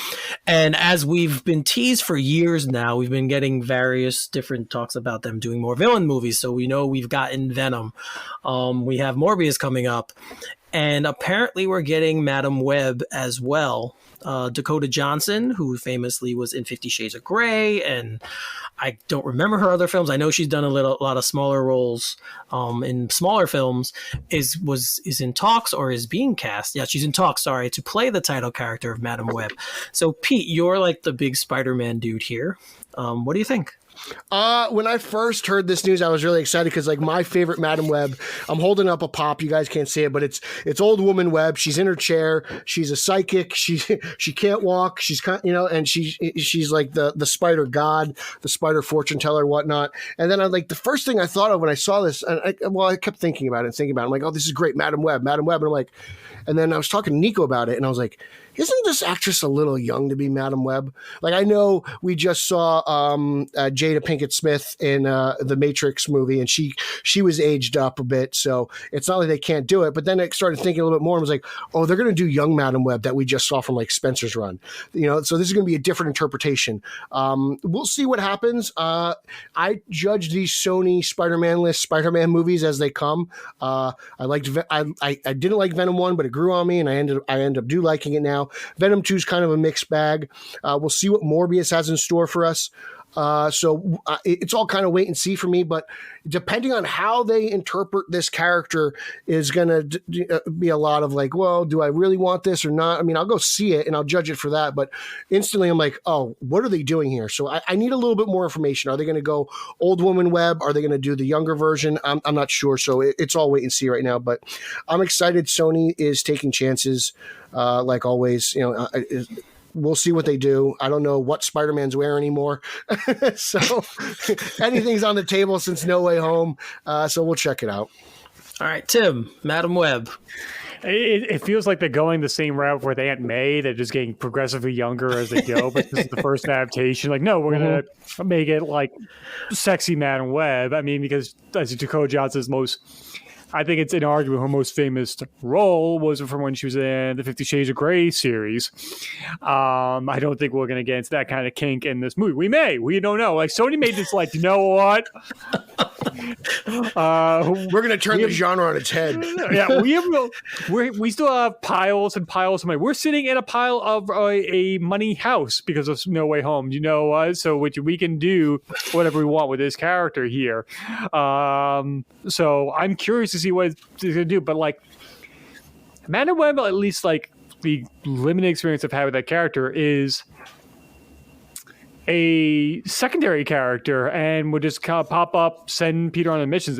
And as we've been teased for years now, we've been getting various different talks about them doing more villain movies. So we know we've gotten Venom. We have Morbius coming up. And apparently we're getting Madam Web as well. Dakota Johnson, who famously was in 50 Shades of Grey, and I don't remember her other films. I know she's done a lot of smaller roles in smaller films. Is in talks or is being cast. Yeah, she's in talks. Sorry, to play the title character of Madam Web. So Pete, you're like the big Spider-Man dude here. What do you think? When I first heard this news, I was really excited because, like, my favorite Madam Web, I'm holding up a pop. You guys can't see it, but it's old woman Web. She's in her chair. She's a psychic. She can't walk. She's and she's like the spider god, the spider fortune teller, whatnot. And then the first thing I thought of when I saw this, and I kept thinking about it. I'm like, oh, this is great, Madam Web. And I'm like, and then I was talking to Nico about it, and I was like, isn't this actress a little young to be Madam Web? Like, I know we just saw Jada Pinkett Smith in the Matrix movie, and she was aged up a bit, so it's not like they can't do it. But then I started thinking a little bit more and was like, oh, they're going to do young Madam Web that we just saw from like Spencer's Run. So this is going to be a different interpretation. We'll see what happens. I judge these Sony Spider-Man movies as they come. I didn't like Venom 1, but it grew on me, and I end up liking it now. Venom 2 is kind of a mixed bag. We'll see what Morbius has in store for us. So it's all kind of wait and see for me, but depending on how they interpret this character is going to be a lot of like, well, do I really want this or not? I mean, I'll go see it and I'll judge it for that, but instantly I'm like, oh, what are they doing here? So I need a little bit more information. Are they going to go old woman Web? Are they going to do the younger version? I'm not sure. So it's all wait and see right now, but I'm excited. Sony is taking chances, like always, we'll see what they do. I don't know what Spider-Man's wearing anymore. So anything's on the table since No Way Home. So we'll check it out. All right, Tim, Madam Web. It feels like they're going the same route with Aunt May. They're just getting progressively younger as they go. But this is the first adaptation. Like, no, we're going to make it like sexy Madam Web. I mean, because as Dakota Johnson's I think it's inarguable her most famous role was from when she was in the 50 Shades of Grey series. I don't think we're going to get into that kind of kink in this movie. We don't know. Like, Sony made this like, you know what? We're going to turn the genre on its head. Yeah, we still have piles and piles of money. We're sitting in a pile of a money house because of No Way Home. You know what? So we can do whatever we want with this character here. So I'm curious to see what it's going to do. But like, Madam Web, at least like the limited experience I've had with that character is a secondary character and would just kind of pop up, send Peter on missions.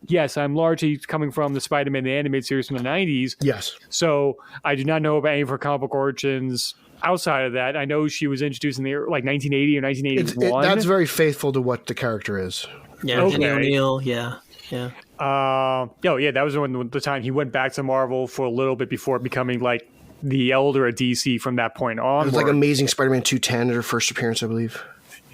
Yes, I'm largely coming from the Spider-Man the animated series from the 90s. Yes. So I do not know about any of her comic book origins outside of that. I know she was introduced in the like 1980 or 1981. That's very faithful to what the character is. Yeah, okay. O'Neill, yeah. Yeah, that was the time he went back to Marvel for a little bit before becoming like the elder at DC from that point on. It was like Amazing Spider-Man 210 at her first appearance, I believe.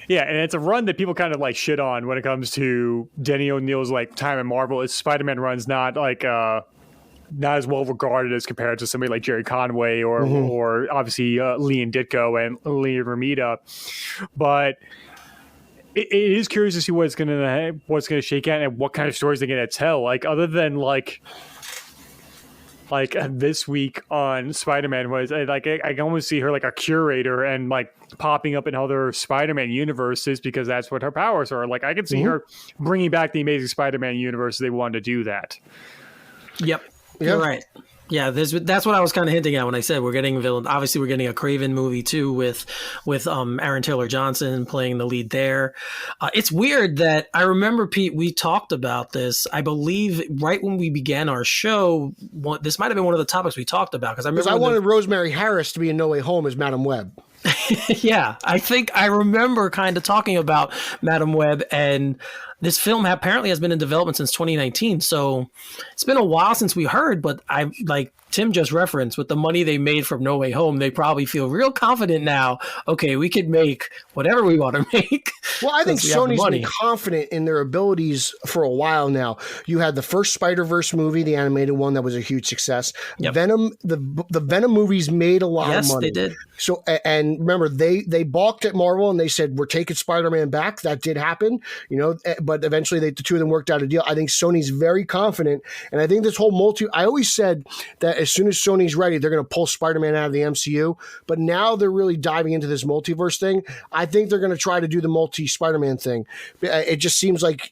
Yeah, and it's a run that people kind of like shit on when it comes to Denny O'Neill's like time in Marvel. His Spider-Man run's not like not as well regarded as compared to somebody like Jerry Conway or obviously Leon Ditko and Leon Romita, but it is curious to see what's gonna shake out and what kind of stories they're gonna tell. Like other than like this week on Spider-Man was like I can almost see her like a curator and like popping up in other Spider-Man universes because that's what her powers are. Like I can see her bringing back the Amazing Spider-Man universe. They wanted to do that. Yep. You're right. Yeah, that's what I was kind of hinting at when I said we're getting a villain. Obviously, we're getting a Craven movie too with Aaron Taylor Johnson playing the lead there. It's weird that I remember, Pete, we talked about this. I believe right when we began our show, this might have been one of the topics we talked about because I wanted Rosemary Harris to be in No Way Home as Madam Web. Yeah, I think I remember kind of talking about Madam Web, and this film apparently has been in development since 2019. So it's been a while since we heard, but I like Tim just referenced, with the money they made from No Way Home, they probably feel real confident now. Okay, we could make whatever we want to make. Well, I think Sony's been confident in their abilities for a while now. You had the first Spider-Verse movie, the animated one, that was a huge success. Yep. Venom, the Venom movies made a lot of money. Yes, they did. So, and remember, they balked at Marvel and they said, we're taking Spider-Man back. That did happen, but eventually the two of them worked out a deal. I think Sony's very confident. And I think this whole I always said that as soon as Sony's ready, they're going to pull Spider-Man out of the MCU. But now they're really diving into this multiverse thing. I think they're going to try to do the multi-Spider-Man thing. It just seems like,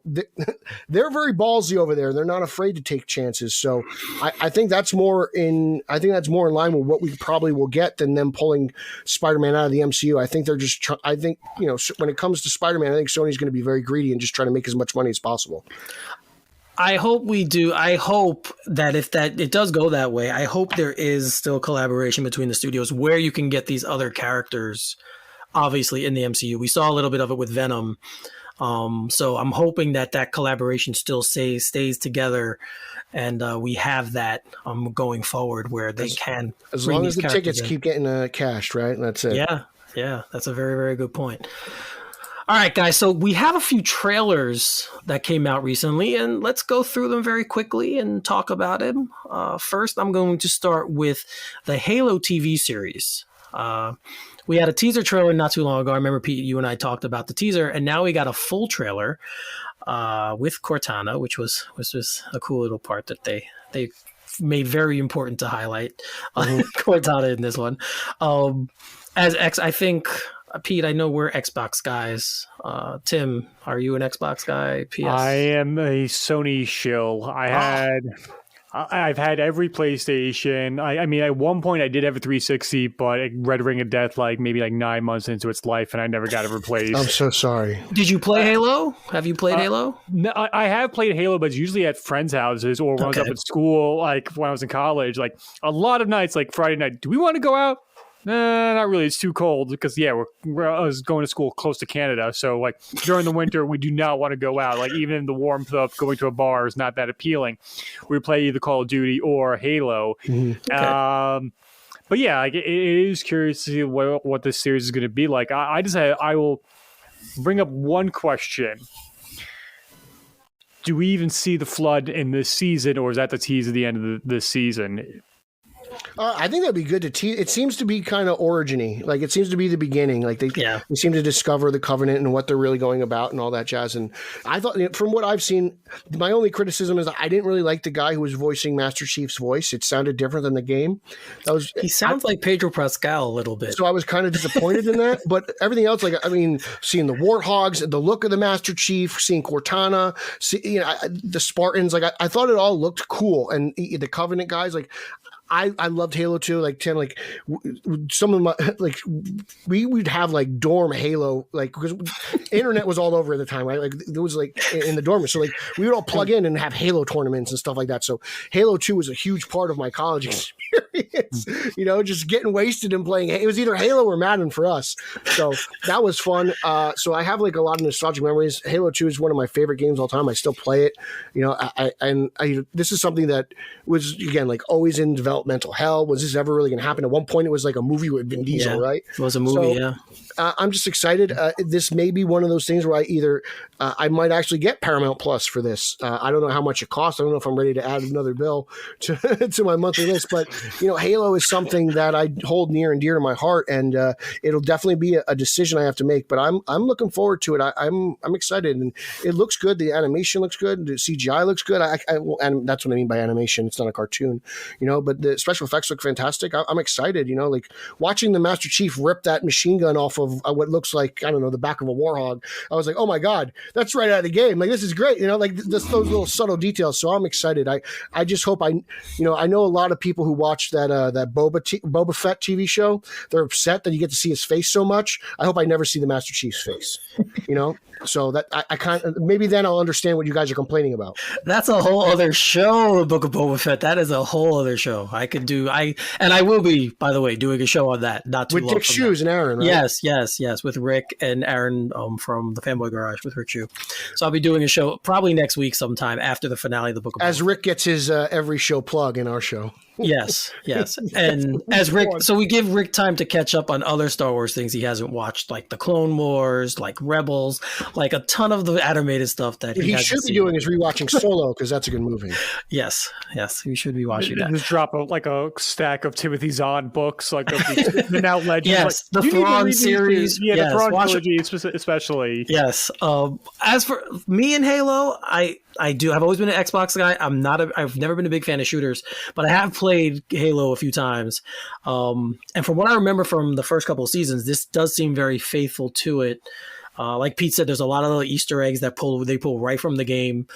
they're very ballsy over there. They're not afraid to take chances. So I think that's more in line with what we probably will get than them pulling Spider-Man out of the MCU. I think they're just, when it comes to Spider-Man, I think Sony's going to be very greedy and just try to make as much money as possible. I hope we do. I hope that if it does go that way, I hope there is still collaboration between the studios where you can get these other characters, obviously, in the MCU. We saw a little bit of it with Venom. So I'm hoping that collaboration still stays together, and we have that going forward where they can. As long as the tickets keep getting cashed, right? That's it. Yeah. That's a very, very good point. All right, guys. So we have a few trailers that came out recently, and let's go through them very quickly and talk about them. First, I'm going to start with the Halo TV series. We had a teaser trailer not too long ago. I remember, Pete, you and I talked about the teaser, and now we got a full trailer with Cortana, which was a cool little part that they made very important to highlight Cortana in this one. I think, Pete, I know we're Xbox guys. Tim, are you an Xbox guy? PS? I am a Sony shill. I've had every PlayStation. I mean, at one point I did have a 360, but Red Ring of Death, maybe 9 months into its life, and I never got it replaced. I'm so sorry. Did you play Halo? Have you played Halo? No, I have played Halo, but it's usually at friends' houses or when I was up at school, when I was in college. A lot of nights, Friday night, do we want to go out? Not really. It's too cold because, I was going to school close to Canada. So, during the winter, we do not want to go out. Even in the warmth of going to a bar is not that appealing. We play either Call of Duty or Halo. Mm-hmm. But, yeah, it is curious to see what this series is going to be like. I will bring up one question. Do we even see the Flood in this season, or is that the tease at the end of this season? I think that'd be good to tease. It seems to be kind of origin-y. It seems to be the beginning. They seem to discover the Covenant and what they're really going about and all that jazz. And I thought, from what I've seen, my only criticism is I didn't really like the guy who was voicing Master Chief's voice. It sounded different than the game. He sounds like Pedro Pascal a little bit. So I was kind of disappointed in that. But everything else, seeing the Warthogs, the look of the Master Chief, seeing Cortana, the Spartans, I thought it all looked cool. And the Covenant guys, I loved Halo 2, Tim, some of my, we would have dorm Halo, because internet was all over at the time, right? It was in the dorm. So we would all plug in and have Halo tournaments and stuff like that. So Halo 2 was a huge part of my college experience, just getting wasted and playing. It was either Halo or Madden for us. So that was fun. So I have a lot of nostalgic memories. Halo 2 is one of my favorite games all time. I still play it, this is something that was, again, always in developmental hell. Was this ever really going to happen? At one point, it was a movie with Vin Diesel, right? It was a movie, I'm just excited. This may be one of those things where I might actually get Paramount Plus for this. I don't know how much it costs. I don't know if I'm ready to add another bill to my monthly list. But Halo is something that I hold near and dear to my heart, and it'll definitely be a decision I have to make. But I'm looking forward to it. I'm excited, and it looks good. The animation looks good. The CGI looks good. And that's what I mean by animation. It's not a cartoon, But the special effects look fantastic. I'm excited. Watching the Master Chief rip that machine gun off of what looks like, I don't know, the back of a Warthog. I was like, oh my God, that's right out of the game. This is great. Those little subtle details. So I'm excited. I just hope I know a lot of people who watched that Boba Fett TV show. They're upset that you get to see his face so much. I hope I never see the Master Chief's face. So that I kind of, maybe then I'll understand what you guys are complaining about. That's a whole other show, the Book of Boba Fett. That is a whole other show. I will be, by the way, doing a show on that. Not too with long Dick from Shoes now. and Aaron, right? Yes, with Rick and Aaron from the Fanboy Garage with Rick Shoe. So I'll be doing a show probably next week sometime after the finale of the Book of Boba Fett. Rick gets his every show plug in our show. Yes. And as Rick, so we give Rick time to catch up on other Star Wars things he hasn't watched, like the Clone Wars, like Rebels, like a ton of the animated stuff that he should be doing is rewatching Solo, because that's a good movie. Yes, we should be watching that. Just drop a stack of Timothy Zahn books, like the now legends. Yes, the Thrawn series. Yeah, the Thrawn trilogy especially. Yes. As for me and Halo, I've always been an Xbox guy. I've never been a big fan of shooters, but I have played Halo a few times. And from what I remember from the first couple of seasons, this does seem very faithful to it. Like Pete said, there's a lot of little Easter eggs that they pull right from the game.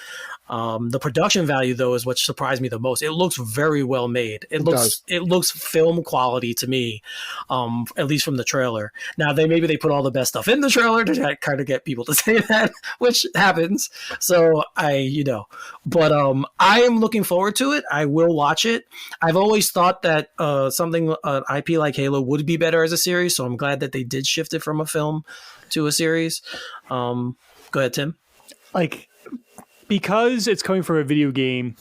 The production value, though, is what surprised me the most. It looks very well made. It looks film quality to me, at least from the trailer. Now maybe they put all the best stuff in the trailer to kind of get people to say that, which happens. So but I am looking forward to it. I will watch it. I've always thought that something an IP like Halo would be better as a series. So I'm glad that they did shift it from a film to a series. Go ahead, Tim. Because it's coming from a video game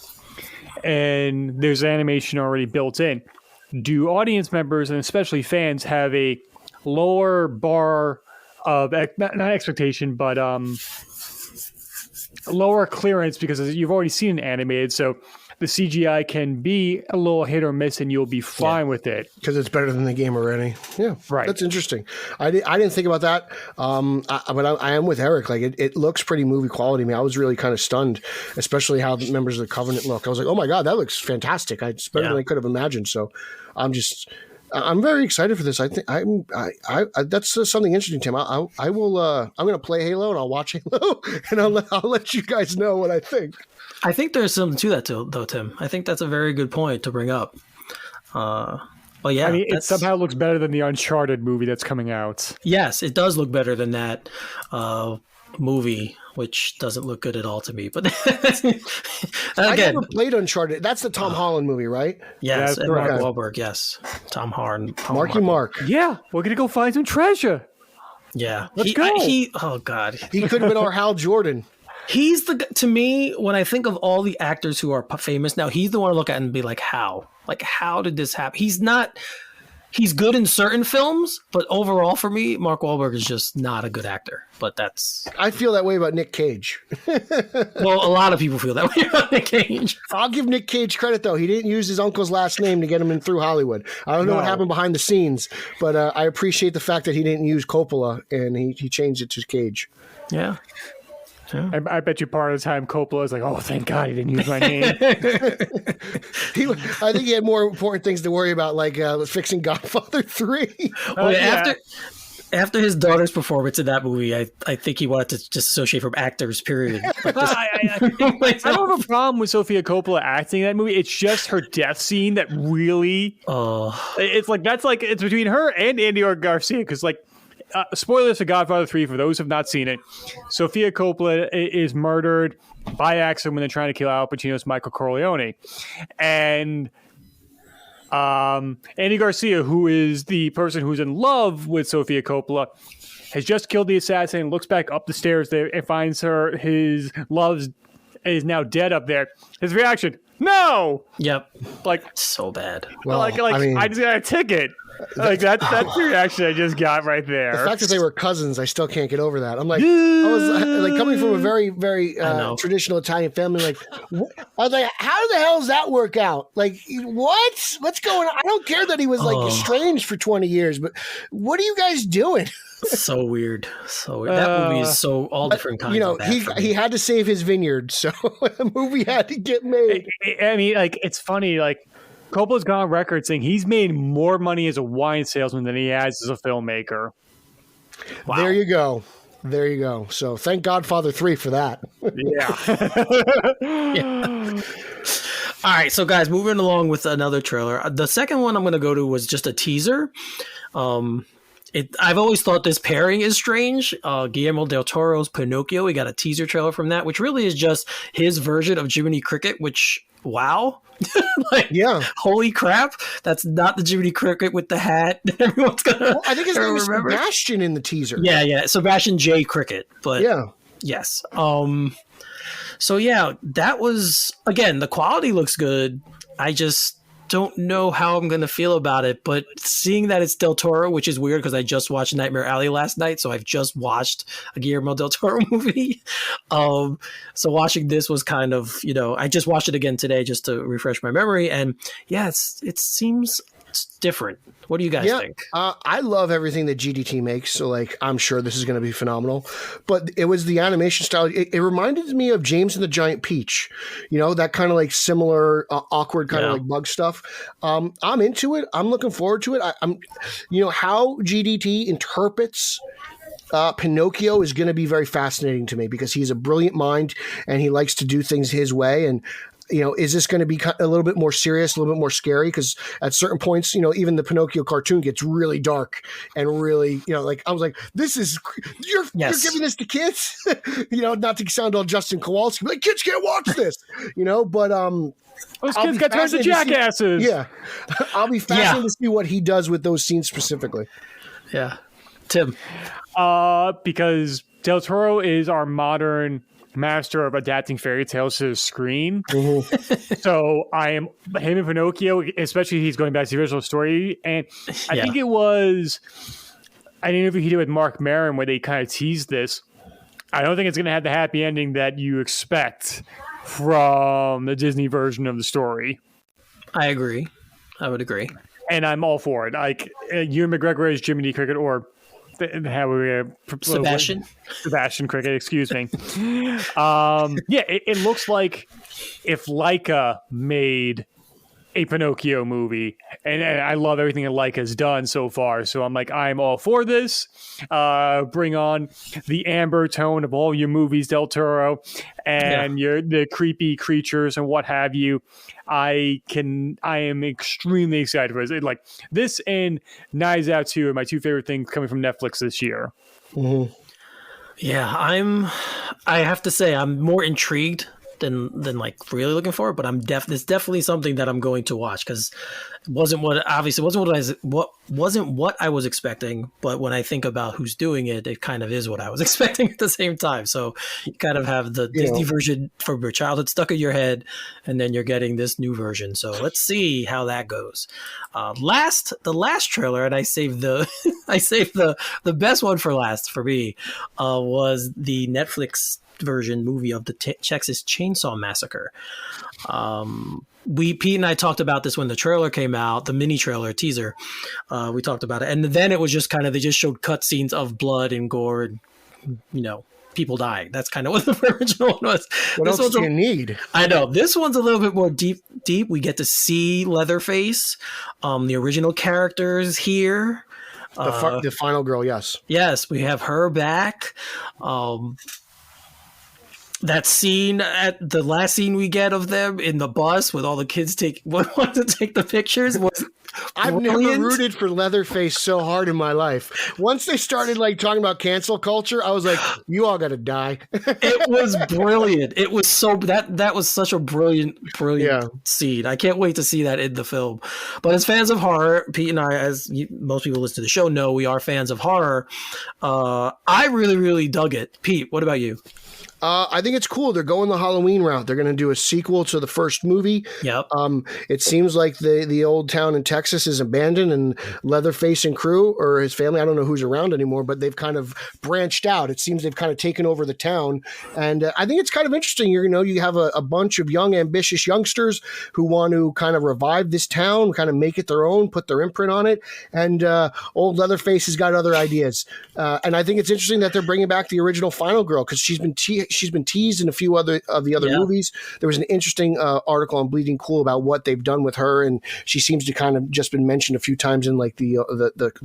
and there's animation already built in, do audience members and especially fans have a lower bar of not expectation, but lower clearance because you've already seen it animated, so the CGI can be a little hit or miss and you'll be fine with it. Because it's better than the game already. Yeah, right. That's interesting. I didn't think about that, but I am with Eric. Like, it looks pretty movie quality to me. I was really kind of stunned, especially how the members of the Covenant look. I was like, oh my God, that looks fantastic. It's better than I could have imagined. So I'm very excited for this. I think that's something interesting, Tim. I'm going to play Halo and I'll watch Halo and I'll let you guys know what I think. I think there's something to that though, Tim. I think that's a very good point to bring up. Well, yeah. I mean, it somehow looks better than the Uncharted movie that's coming out. Yes, it does look better than that movie, which doesn't look good at all to me. But again, I never played Uncharted. That's the Tom Holland movie, right? Yes, and Mark Wahlberg. Yes, Tom Holland. Mark. Yeah, we're gonna go find some treasure. Yeah, let's go. Oh God, he could have been our Hal Jordan. He's to me, when I think of all the actors who are famous now, he's the one to look at and be like, how did this happen? He's good in certain films, but overall for me, Mark Wahlberg is just not a good actor. But I feel that way about Nick Cage. Well, a lot of people feel that way about Nick Cage. I'll give Nick Cage credit, though. He didn't use his uncle's last name to get him in through Hollywood. I don't know what happened behind the scenes, but I appreciate the fact that he didn't use Coppola and he changed it to Cage. Yeah. I bet you part of the time Coppola is like, oh, thank God he didn't use my name. I think he had more important things to worry about, like fixing Godfather 3. After his daughter's performance in that movie, I think he wanted to just associate from actors, period. I don't have a problem with Sofia Coppola acting in that movie. It's just her death scene that really... it's between her and Andy Garcia, because spoilers for Godfather 3 for those who have not seen it. Sofia Coppola is murdered by accident when they're trying to kill Al Pacino's Michael Corleone. And Andy Garcia, who is the person who's in love with Sofia Coppola, has just killed the assassin and looks back up the stairs there and finds his love is now dead up there. His reaction, no! Yep. So bad. Well, I just got a ticket. That's the reaction I just got right there. The fact that they were cousins, I still can't get over that. I'm like, I was coming from a very, very traditional Italian family. I was like, how the hell does that work out? What's going on? I don't care that he was estranged for 20 years, but what are you guys doing? So weird. That movie is so all different kinds. He had to save his vineyard, so the movie had to get made. I mean, it's funny, Coppola's gone on record saying he's made more money as a wine salesman than he has as a filmmaker. Wow. There you go. So thank Godfather 3 for that. Yeah. All right, so guys, moving along with another trailer. The second one I'm going to go to was just a teaser. I've always thought this pairing is strange. Guillermo del Toro's Pinocchio. We got a teaser trailer from that, which really is just his version of Jiminy Cricket. Which, wow, holy crap! That's not the Jiminy Cricket with the hat. Everyone's gonna. Well, I think his name is Sebastian in the teaser. Yeah, Sebastian J. Cricket. But yeah, yes. So yeah, that was, again, the quality looks good. I just don't know how I'm going to feel about it, but seeing that it's Del Toro, which is weird because I just watched Nightmare Alley last night, so I've just watched a Guillermo del Toro movie. So watching this was kind of, I just watched it again today just to refresh my memory, and yeah, it seems different. What do you guys think? I love everything that GDT makes, so I'm sure this is going to be phenomenal. But it was the animation style. It reminded me of James and the Giant Peach, that kind of similar awkward kind of bug stuff. I'm into it. I'm looking forward to it. I'm how GDT interprets Pinocchio is going to be very fascinating to me because he's a brilliant mind and he likes to do things his way. And is this going to be a little bit more serious, a little bit more scary? Because at certain points, even the Pinocchio cartoon gets really dark and really, I was like, this is, you're giving this to kids? Not to sound all Justin Kowalski, but kids can't watch this, but those kids got turned to jackasses. I'll be fascinated to see what he does with those scenes specifically. Yeah. Tim? Because Del Toro is our modern master of adapting fairy tales to the screen. Mm-hmm. So him and Pinocchio, especially he's going back to the original story. And I think it was an interview he did with Mark Maron where they kind of teased this. I don't think it's going to have the happy ending that you expect from the Disney version of the story. I agree. I would agree. And I'm all for it. Ewan McGregor as Jiminy Cricket, or Sebastian Cricket, excuse me. It looks like if Laika made a Pinocchio movie, and I love everything that Laika's done so far, so I'm all for this. Bring on the amber tone of all your movies, Del Toro, and the creepy creatures and what have you. I am extremely excited for this. This and Knives Out 2 are my two favorite things coming from Netflix this year. Mm-hmm. Yeah, I have to say I'm more intrigued than really looking for it, but it's definitely something that I'm going to watch because it wasn't what I was expecting, but when I think about who's doing it, it kind of is what I was expecting at the same time. So you kind of have the Disney version from your childhood stuck in your head, and then you're getting this new version. So let's see how that goes. The last trailer, and I saved the best one for last for me, was the Netflix version movie of the Texas Chainsaw Massacre. Pete and I talked about this when the trailer came out, the mini trailer teaser. We talked about it, and then it was just kind of, they just showed cutscenes of blood and gore and people dying. That's kind of what the original one was. What else do you need? I know this one's a little bit more deep. We get to see Leatherface, the original characters here. The final girl, yes, we have her back. That scene the last scene we get of them in the bus with all the kids want to take the pictures was I've never rooted for Leatherface so hard in my life. Once they started talking about cancel culture, I was like, you all got to die. It was brilliant. It was that was such a brilliant scene. I can't wait to see that in the film. But as fans of horror, Pete and I, most people listen to the show know, we are fans of horror. I really, really dug it. Pete, what about you? I think it's cool. They're going the Halloween route. They're going to do a sequel to the first movie. Yep. It seems like the old town in Texas is abandoned, and Leatherface and crew, or his family, I don't know who's around anymore, but they've kind of branched out. It seems they've kind of taken over the town. And I think it's kind of interesting. You have a bunch of young, ambitious youngsters who want to kind of revive this town, kind of make it their own, put their imprint on it. And old Leatherface has got other ideas. And I think it's interesting that they're bringing back the original final girl because she's been she's been teased in a few other of the other movies. There was an interesting article on Bleeding Cool about what they've done with her, and she seems to kind of just been mentioned a few times in like the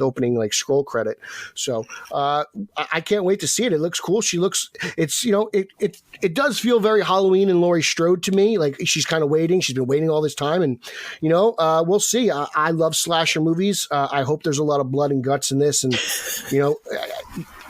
opening like scroll credit. So I can't wait to see it. It looks cool. She looks. It's it does feel very Halloween and Laurie Strode to me. Like she's kind of waiting. She's been waiting all this time, and we'll see. I love slasher movies. I hope there's a lot of blood and guts in this, and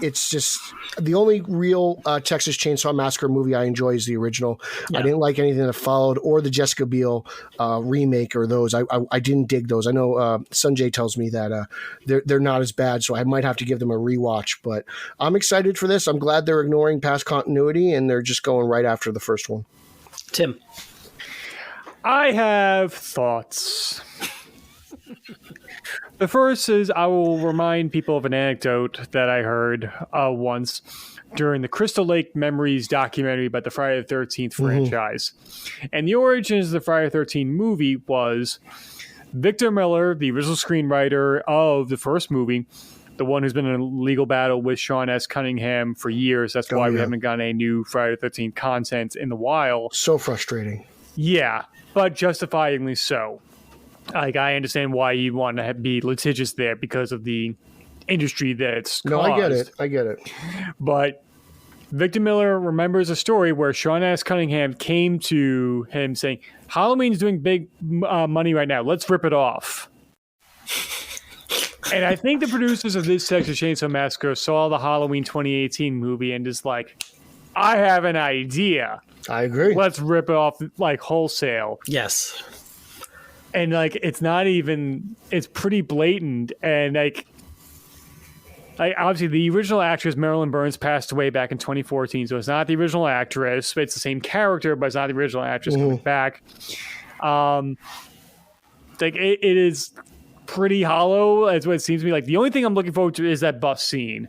it's just the only real Texas Chainsaw Massacre movie I enjoy is the original. I didn't like anything that followed or the Jessica Biel remake or those. I didn't dig those. I know Sanjay tells me that they're not as bad, so I might have to give them a rewatch. But I'm excited for this. I'm glad they're ignoring past continuity and they're just going right after the first one. Tim. I have thoughts. The first is I will remind people of an anecdote that I heard once during the Crystal Lake Memories documentary about the Friday the 13th franchise. And the origins of the Friday the 13th movie was Victor Miller, the original screenwriter of the first movie, the one who's been in a legal battle with Sean S. Cunningham for years. That's why we haven't gotten any new Friday the 13th content in the while. So frustrating. Yeah, but justifiably so. Like, I understand why you want to be litigious there because of the industry that's caused. No, I get it. But Victor Miller remembers a story where Sean S. Cunningham came to him saying, Halloween's doing big money right now. Let's rip it off. And I think the producers of this Texas Chainsaw Massacre saw the Halloween 2018 movie and just like, I have an idea. I agree. Let's rip it off like wholesale. Yes. And like it's not even it's pretty blatant and like obviously the original actress Marilyn Burns passed away back in 2014, so it's not the original actress. It's the same character, but it's not the original actress coming back. Like it is pretty hollow as what it seems to me. Like the only thing I'm looking forward to is that bus scene.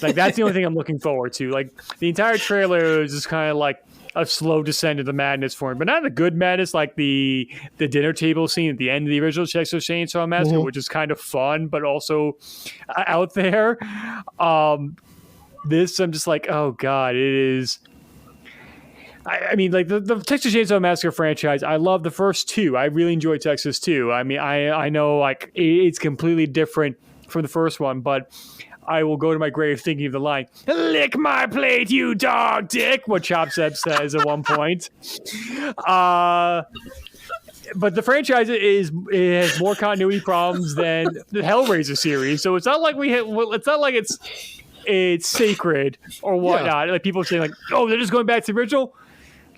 Like that's the only thing I'm looking forward to. Like the entire trailer is just kind of like a slow descent into madness for him, but not a good madness like the dinner table scene at the end of the original Texas Chainsaw Massacre, which is kind of fun, but also out there. This, I'm just like, oh God, it is. I mean, like the Texas Chainsaw Massacre franchise, I love the first two. I really enjoy Texas too. I mean, I know like it's completely different from the first one, but I will go to my grave thinking of the line, lick my plate, you dog dick, what Chop Zeb says at one point. But the franchise it has more continuity problems than the Hellraiser series, so it's not like it's sacred or whatnot. Like people say like, oh, they're just going back to the original.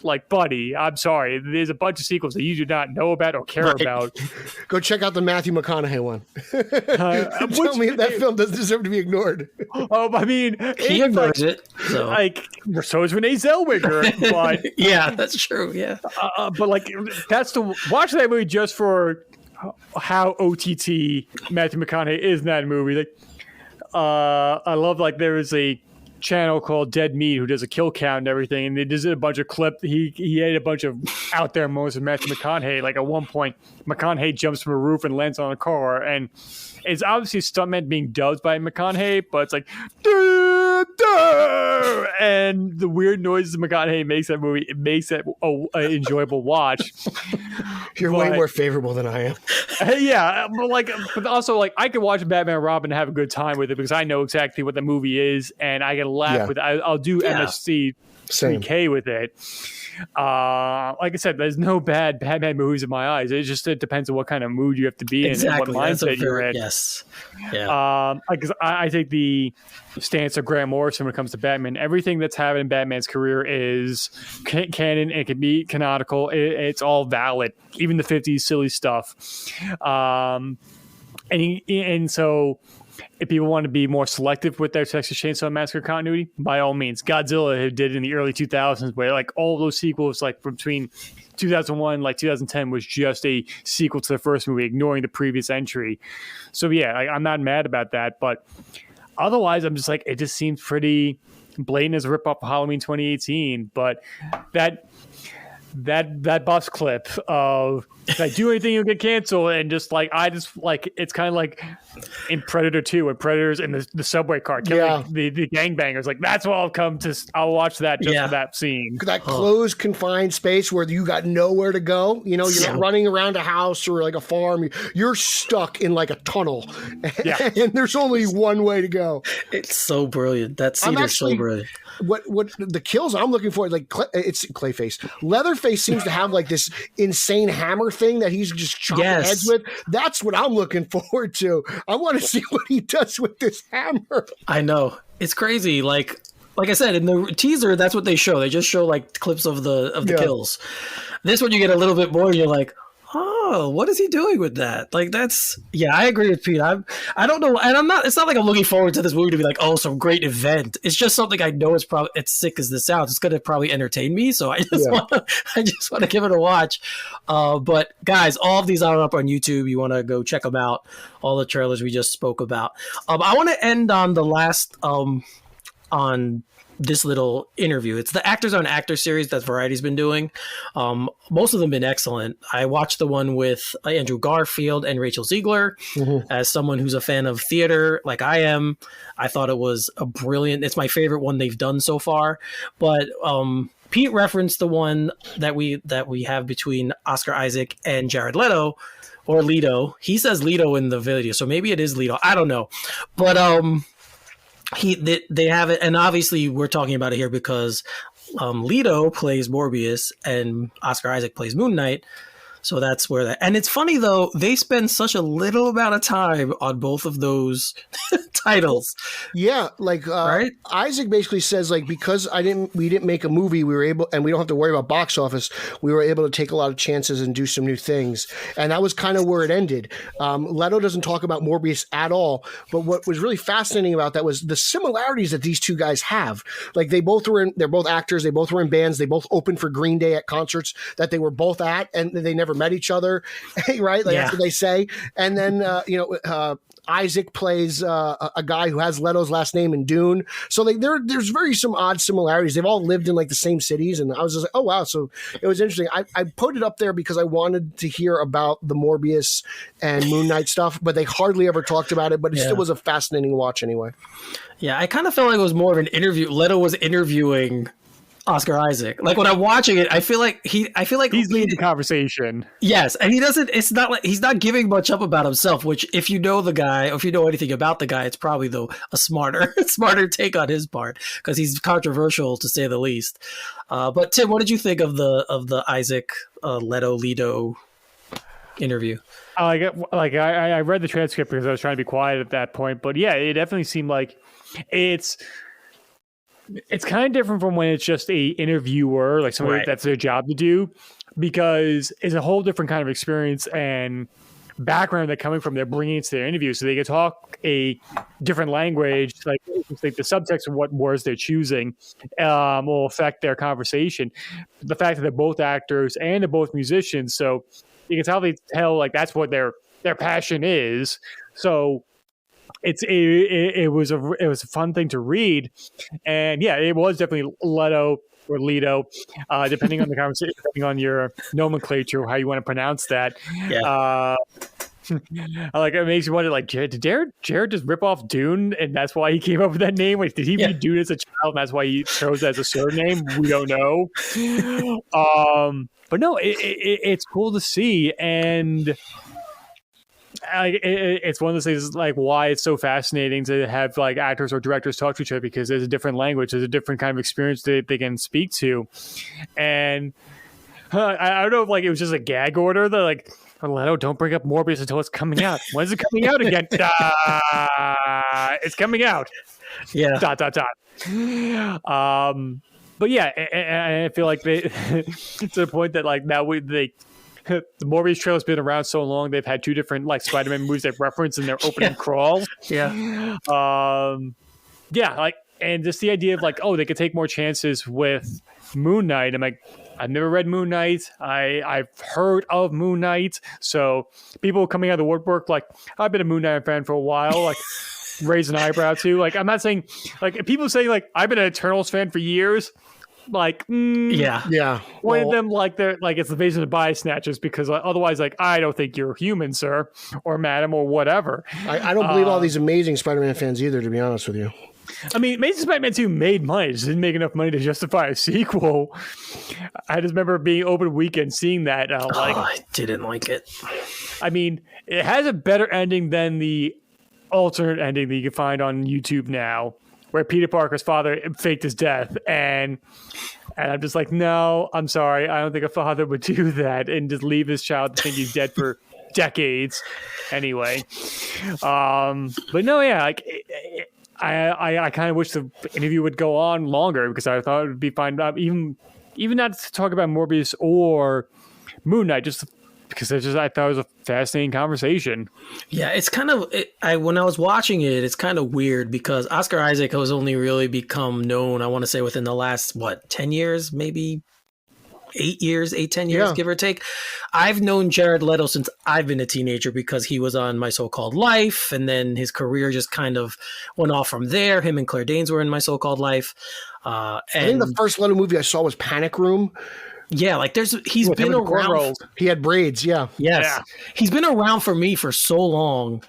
Like, buddy, I'm sorry. There's a bunch of sequels that you do not know about or care about. Go check out the Matthew McConaughey one. Tell me if that film doesn't deserve to be ignored. I mean, he ignores it. So. Like, so is Renee Zellweger. But yeah, that's true. Yeah, but like, watch that movie just for how OTT Matthew McConaughey is in that movie. Like, I love like there is a channel called Dead Meat who does a kill count and everything, and they did a bunch of clips. He had a bunch of out there moments with Matthew McConaughey. Like at one point, McConaughey jumps from a roof and lands on a car, and it's obviously stuntman being dubbed by McConaughey, but it's like duh, duh, and the weird noises McConaughey makes that movie. It makes it an enjoyable watch. You're way more favorable than I am. Yeah, but also like I could watch Batman and Robin and have a good time with it because I know exactly what the movie is, and I can laugh with it. I'll do MSC 3K with it. Like I said, there's no bad Batman movies in my eyes. It depends on what kind of mood you have to be in and what mindset you're in. Yes. Yeah. Because I take the stance of Grant Morrison when it comes to Batman. Everything that's happened in Batman's career is canon. It can be canonical. It's all valid, even the 50s silly stuff. And so if people want to be more selective with their Texas Chainsaw Massacre continuity, by all means. Godzilla who did it in the early 2000s, where like all those sequels, like between 2001, like 2010, was just a sequel to the first movie, ignoring the previous entry. So yeah, I'm not mad about that, but otherwise, I'm just like, it just seems pretty blatant as a rip-off of Halloween 2018. But that bus clip of like do anything you'll get canceled, and just like it's kind of like in Predator 2 when Predator's in the subway car killing the gangbangers. Like that's what I'll watch that just for that scene. That closed, confined space where you got nowhere to go. You know, you're not running around a house or like a farm. You're stuck in like a tunnel, and there's only one way to go. It's so brilliant. That scene is so brilliant. What the kills I'm looking for, like it's Clayface. Leatherface seems to have like this insane hammer thing that he's just chopping heads with. That's what I'm looking forward to. I want to see what he does with this hammer. I know. It's crazy. Like I said, in the teaser, that's what they show. They just show like clips of the kills. This one you get a little bit more, and you're like, oh, what is he doing with that? Like that's I agree with Pete. I don't know, and it's not like I'm looking forward to this movie to be like, oh, some great event. It's just something I know it's sick as this sounds. It's gonna probably entertain me, so I just want to give it a watch. But guys, all of these are up on YouTube. You want to go check them out. All the trailers we just spoke about. I want to end on the last on this little interview. It's the Actors on Actors series that Variety's been doing. Most of them been excellent. I watched the one with Andrew Garfield and Rachel Ziegler. As someone who's a fan of theater like I am, I thought it was it's my favorite one they've done so far. But Pete referenced the one that we have between Oscar Isaac and Jared Leto, or Leto. He says Leto in the video, so maybe it is Leto. I don't know. But they have it, and obviously we're talking about it here because Leto plays Morbius and Oscar Isaac plays Moon Knight. So that's where that. And it's funny though, they spend such a little amount of time on both of those titles. Yeah, like right? Isaac basically says like because we didn't make a movie, we were able, and we don't have to worry about box office. We were able to take a lot of chances and do some new things, and that was kind of where it ended. Leto doesn't talk about Morbius at all, but what was really fascinating about that was the similarities that these two guys have. Like they're both actors, they both were in bands, they both opened for Green Day at concerts that they were both at, and they never met each other, right? Like that's what they say. And then Isaac plays a guy who has Leto's last name in Dune. So like there's some odd similarities. They've all lived in like the same cities, and I was just like, oh wow. So it was interesting. I put it up there because I wanted to hear about the Morbius and Moon Knight stuff, but they hardly ever talked about it. But it still was a fascinating watch anyway. Yeah, I kind of felt like it was more of an interview. Leto was interviewing Oscar Isaac. Like when I'm watching it, I feel like he's leading the conversation. Yes, and it's not like he's not giving much up about himself, which if you know the guy, or if you know anything about the guy, it's probably a smarter take on his part, because he's controversial to say the least. But Tim, what did you think of the Isaac Leto interview? I read the transcript because I was trying to be quiet at that point, but yeah, it definitely seemed like it's kind of different from when it's just a interviewer, like somebody that's their job to do, because it's a whole different kind of experience and background they're coming from. They're bringing it to their interview, so they can talk a different language. Like the subtext of what words they're choosing will affect their conversation. The fact that they're both actors and they're both musicians, so you can tell like that's what their passion is. So it was a fun thing to read, and yeah, it was definitely Leto or Leto, depending on the conversation, depending on your nomenclature, how you want to pronounce that. Yeah. It makes you wonder, like, did Jared just rip off Dune, and that's why he came up with that name? Like, did he read Dune as a child, and that's why he chose it as a surname? We don't know. But no, it's cool to see, and it's one of those things like why it's so fascinating to have like actors or directors talk to each other, because there's a different language, there's a different kind of experience that they can speak to. And I don't know if like it was just a gag order that like, Leto, don't bring up Morbius until it's coming out. When's it coming out again? It's coming out. Yeah. ... But yeah, I feel like they to the point that like now the Morbius trailer's been around so long, they've had two different like Spider-Man movies they've referenced in their opening crawl. Yeah. And just the idea of like, oh, they could take more chances with Moon Knight. I'm like, I've never read Moon Knight. I've heard of Moon Knight. So people coming out of the woodwork, like, I've been a Moon Knight fan for a while, like raise an eyebrow too. Like, I'm not saying like people saying like I've been an Eternals fan for years. like Yeah. one of them like they're like it's the invasion of body snatchers because otherwise like I don't think you're human, sir, or madam, or whatever. I don't believe all these amazing Spider-Man fans either, to be honest with you. I mean, Amazing Spider-Man 2 made money. It just didn't make enough money to justify a sequel. I just remember being open weekend, seeing that. I didn't like it. I mean, it has a better ending than the alternate ending that you can find on YouTube now, where Peter Parker's father faked his death. And I'm just like, no, I'm sorry. I don't think a father would do that and just leave his child to think he's dead for decades. Anyway. But no, yeah, like... I kind of wish the interview would go on longer because I thought it would be fine. Even not to talk about Morbius or Moon Knight, just because I thought it was a fascinating conversation. Yeah, it's kind of when I was watching it, it's kind of weird because Oscar Isaac has only really become known, I want to say, within the last 10 years, maybe 10 years, give or take. I've known Jared Leto since I've been a teenager because he was on My So-Called Life, and then his career just kind of went off from there. Him and Claire Danes were in My So-Called Life. I think the first Leto movie I saw was Panic Room. Yeah, like he's been around. He had braids, yeah. Yes. Yeah. He's been around for me for so long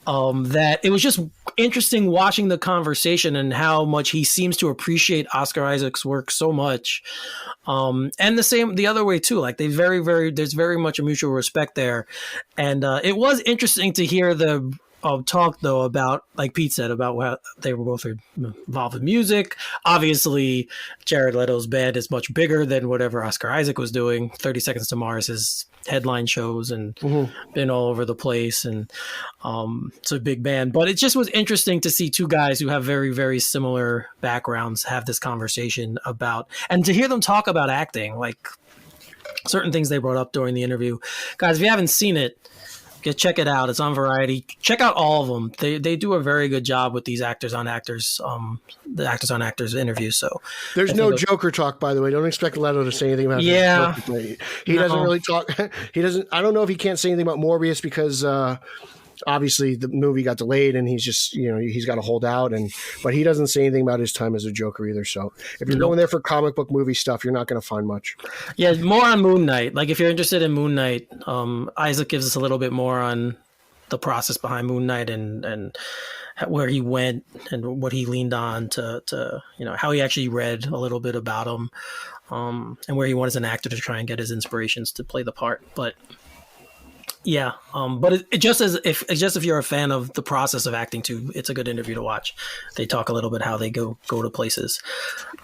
that it was just interesting watching the conversation and how much he seems to appreciate Oscar Isaac's work so much. And the other way too. Like there's very much a mutual respect there. And it was interesting to hear the talk though about, like Pete said, about how they were both involved in music. Obviously, Jared Leto's band is much bigger than whatever Oscar Isaac was doing. 30 Seconds to Mars has headline shows and been all over the place, and it's a big band. But it just was interesting to see two guys who have very, very similar backgrounds have this conversation about, and to hear them talk about acting, like certain things they brought up during the interview. Guys, if you haven't seen it, check it out. It's on Variety. Check out all of them. They do a very good job with these actors on actors, the actors on actors interviews. So there's no Joker talk, by the way. Don't expect Leto to say anything about it. He doesn't really talk. He doesn't. I don't know if he can't say anything about Morbius because obviously the movie got delayed and he's just he's got to hold out. But he doesn't say anything about his time as a Joker either. So if you're going there for comic book movie stuff, you're not going to find much. Yeah, more on Moon Knight. Like if you're interested in Moon Knight, Isaac gives us a little bit more on the process behind Moon Knight and where he went and what he leaned on to how he actually read a little bit about him, and where he went as an actor to try and get his inspirations to play the part. But yeah, but if you're a fan of the process of acting too, it's a good interview to watch. They talk a little bit how they go to places.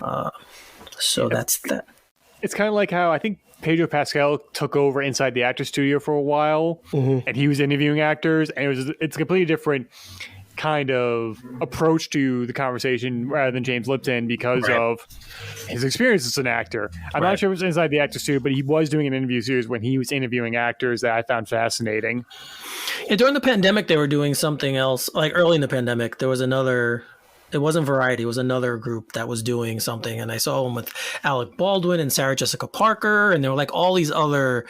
That's that. It's kind of like how I think Pedro Pascal took over inside the actor studio for a while, and he was interviewing actors, and it's a completely different kind of approach to the conversation rather than James Lipton because of his experience as an actor. I'm not sure if it was inside the actor studio, but he was doing an interview series when he was interviewing actors that I found fascinating. Yeah, during the pandemic, they were doing something else. Like early in the pandemic, there was another. It wasn't Variety. It was another group that was doing something. And I saw them with Alec Baldwin and Sarah Jessica Parker. And there were like all these other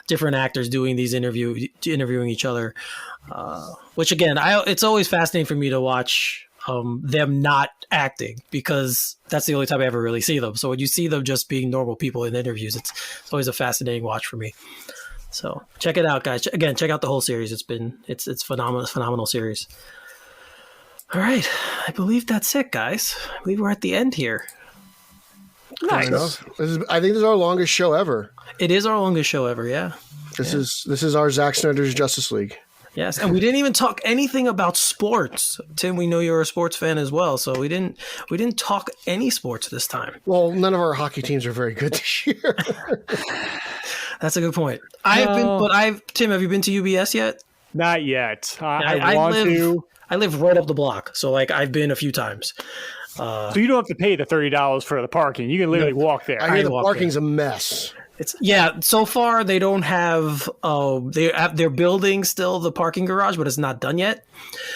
different actors doing these interviewing each other. Which again, it's always fascinating for me to watch them not acting because that's the only time I ever really see them. So when you see them just being normal people in interviews, it's always a fascinating watch for me. So check it out, guys. Again, check out the whole series. It's phenomenal series. All right. I believe that's it, guys. I believe we're at the end here. Nice. I think this is our longest show ever. It is our longest show ever, yeah. This is our Zack Snyder's Justice League. Yes, and we didn't even talk anything about sports. Tim, we know you're a sports fan as well, so we didn't talk any sports this time. Well, none of our hockey teams are very good this year. That's a good point. Tim, have you been to UBS yet? Not yet. I want to. I live right up the block, so like I've been a few times. So you don't have to pay the $30 for the parking. You can literally walk there. I hear the parking's a mess. So far they don't have they're building still the parking garage, but it's not done yet.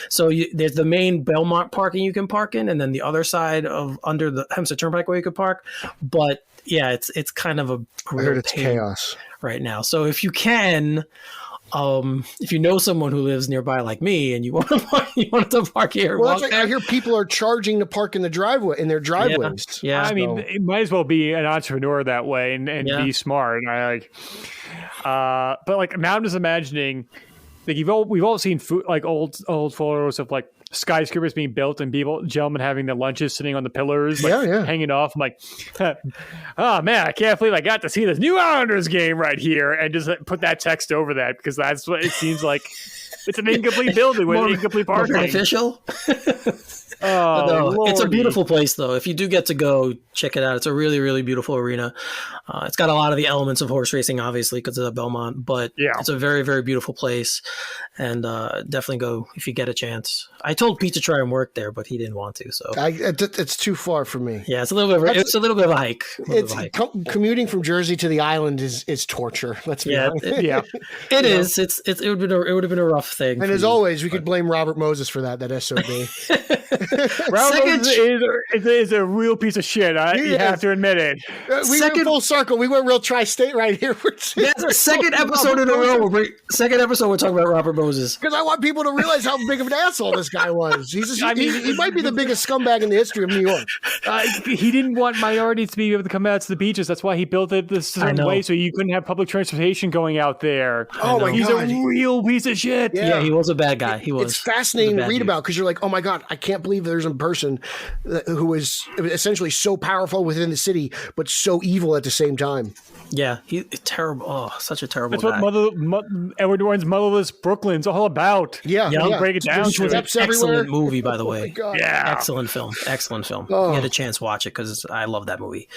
So there's the main Belmont parking you can park in, and then the other side of under the Hempstead Turnpike where you could park. But yeah, it's kind of a I heard it's chaos right now. So if you can, if you know someone who lives nearby like me and you want to park here, well, that's like, I hear people are charging to park in their driveways. Yeah. I mean, it might as well be an entrepreneur that way and be smart. But like now I'm just imagining, like we've all seen like old photos of like skyscrapers being built and gentlemen having their lunches sitting on the pillars, like hanging off. I'm like, oh man, I can't believe I got to see this new Islanders game right here, and just put that text over that because that's what it seems like. It's an incomplete building with incomplete parking. Official. It's a beautiful place, though. If you do get to go, check it out. It's a really, really beautiful arena. It's got a lot of the elements of horse racing, obviously, because of the Belmont, but it's a very, very beautiful place. And definitely go if you get a chance. I told Pete to try and work there, but he didn't want to. So it's too far for me. Yeah, it's a little bit of a hike. Commuting from Jersey to the island is torture. Let's be honest. It is. It would have been a rough thing. And as always, we could blame Robert Moses for that SOB. Robert is a real piece of shit. You have to admit it. We went full circle. We went real tri-state right here. Second episode in a row. Second episode we're talking about Robert Moses. Because I want people to realize how big of an asshole this guy was. He might be the biggest scumbag in the history of New York. He didn't want minorities to be able to come out to the beaches. That's why he built it this certain way, so you couldn't have public transportation going out there. Oh my God. He's a real piece of shit. Yeah, he was a bad guy. It's fascinating to read about because you're like, oh my God, I can't believe there's a person who is essentially so powerful within the city, but so evil at the same time. Yeah, he's terrible. Oh, such a terrible guy. That's what Edward Warren's Motherless Brooklyn's all about. Yeah. Break it down. Which was an excellent movie, by the way. Oh Excellent film. Oh. You had a chance, watch it because I love that movie.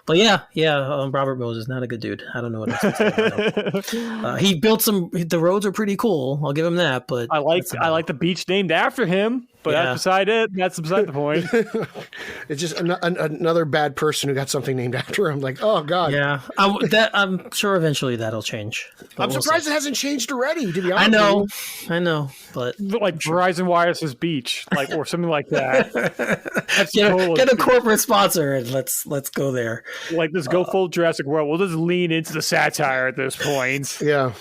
But Robert Moses, not a good dude. I don't know what else to say about him. He built the roads are pretty cool. I'll give him that. But I like the beach named after him. But that's beside it. That's beside the point. It's just another bad person who got something named after him. Like, oh God. Yeah, I'm sure eventually that'll change. I'm surprised it hasn't changed already. To be honest, I know, but like Verizon Wireless's beach, or something like that. Get a corporate sponsor and let's go there. Like let's go full Jurassic World. We'll just lean into the satire at this point. Yeah.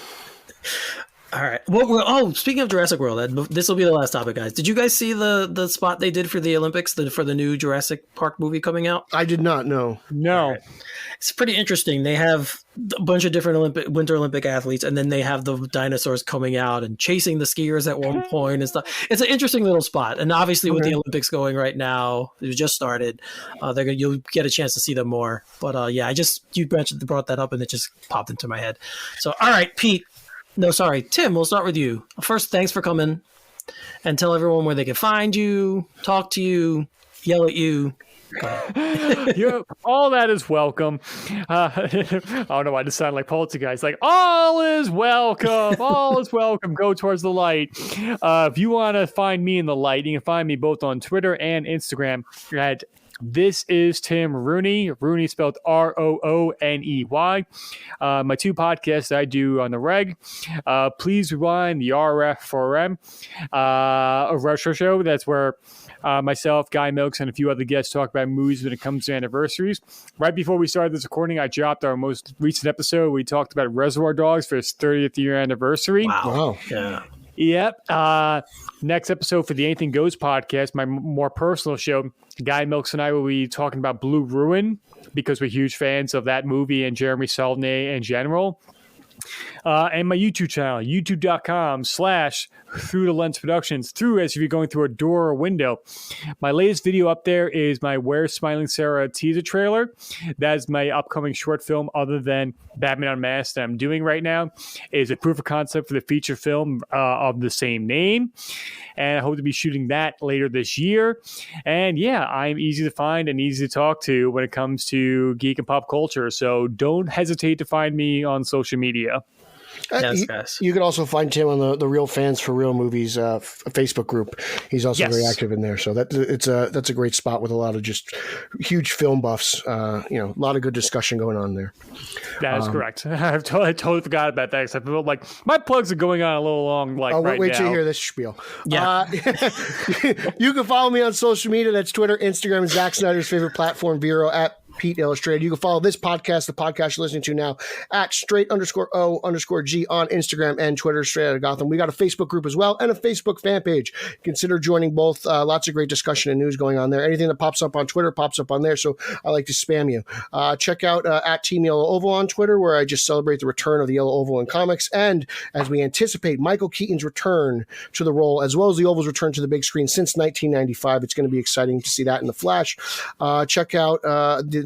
All right. Well, speaking of Jurassic World, this will be the last topic, guys. Did you guys see the spot they did for the Olympics, for the new Jurassic Park movie coming out? I did not know. No. Right. It's pretty interesting. They have a bunch of different Winter Olympic athletes, and then they have the dinosaurs coming out and chasing the skiers at one point and stuff. It's an interesting little spot. And obviously with the Olympics going right now, it just started. You'll get a chance to see them more. But you brought that up and it just popped into my head. So, all right, Pete. No, sorry. Tim, we'll start with you. First, thanks for coming and tell everyone where they can find you, talk to you, yell at you. All that is welcome. I don't know why this sounded like Poltergeist. Like, all is welcome. All is welcome. Go towards the light. If you want to find me in the light, you can find me both on Twitter and Instagram at This is Tim Rooney. Rooney spelled Rooney. My two podcasts that I do on the reg. Please Rewind, the RF4M, a retro show. That's where myself, Guy Milks, and a few other guests talk about movies when it comes to anniversaries. Right before we started this recording, I dropped our most recent episode. We talked about Reservoir Dogs for its 30th year anniversary. Wow. Yeah. Yep. Next episode for the Anything Goes podcast, my more personal show, Guy Milks and I will be talking about Blue Ruin because we're huge fans of that movie and Jeremy Saulnier in general. And my YouTube channel, youtube.com/Through the Lens Productions. Through as if you're going through a door or window. My latest video up there is my Where's Smiling Sarah teaser trailer. That is my upcoming short film other than Batman Unmasked that I'm doing right now. It is a proof of concept for the feature film of the same name. And I hope to be shooting that later this year. And yeah, I'm easy to find and easy to talk to when it comes to geek and pop culture. So don't hesitate to find me on social media. You can also find Tim on the Real Fans for Real Movies Facebook group. He's also very active in there. So that's a great spot with a lot of just huge film buffs. A lot of good discussion going on there. That is correct. I totally forgot about that. I feel like my plugs are going on a little long. Wait till you hear this spiel. Yeah. You can follow me on social media. That's Twitter, Instagram, Zack Snyder's favorite platform, Vero, at Pete Illustrated. You can follow this podcast, the podcast you're listening to now, at straight_O_G on Instagram and Twitter, Straight Outta Gotham. We got a Facebook group as well and a Facebook fan page. Consider joining both. Lots of great discussion and news going on there. Anything that pops up on Twitter pops up on there, so I like to spam you. Check out at Team Yellow Oval on Twitter, where I just celebrate the return of the Yellow Oval in comics, and as we anticipate Michael Keaton's return to the role, as well as the Oval's return to the big screen since 1995. It's going to be exciting to see that in the Flash. Check out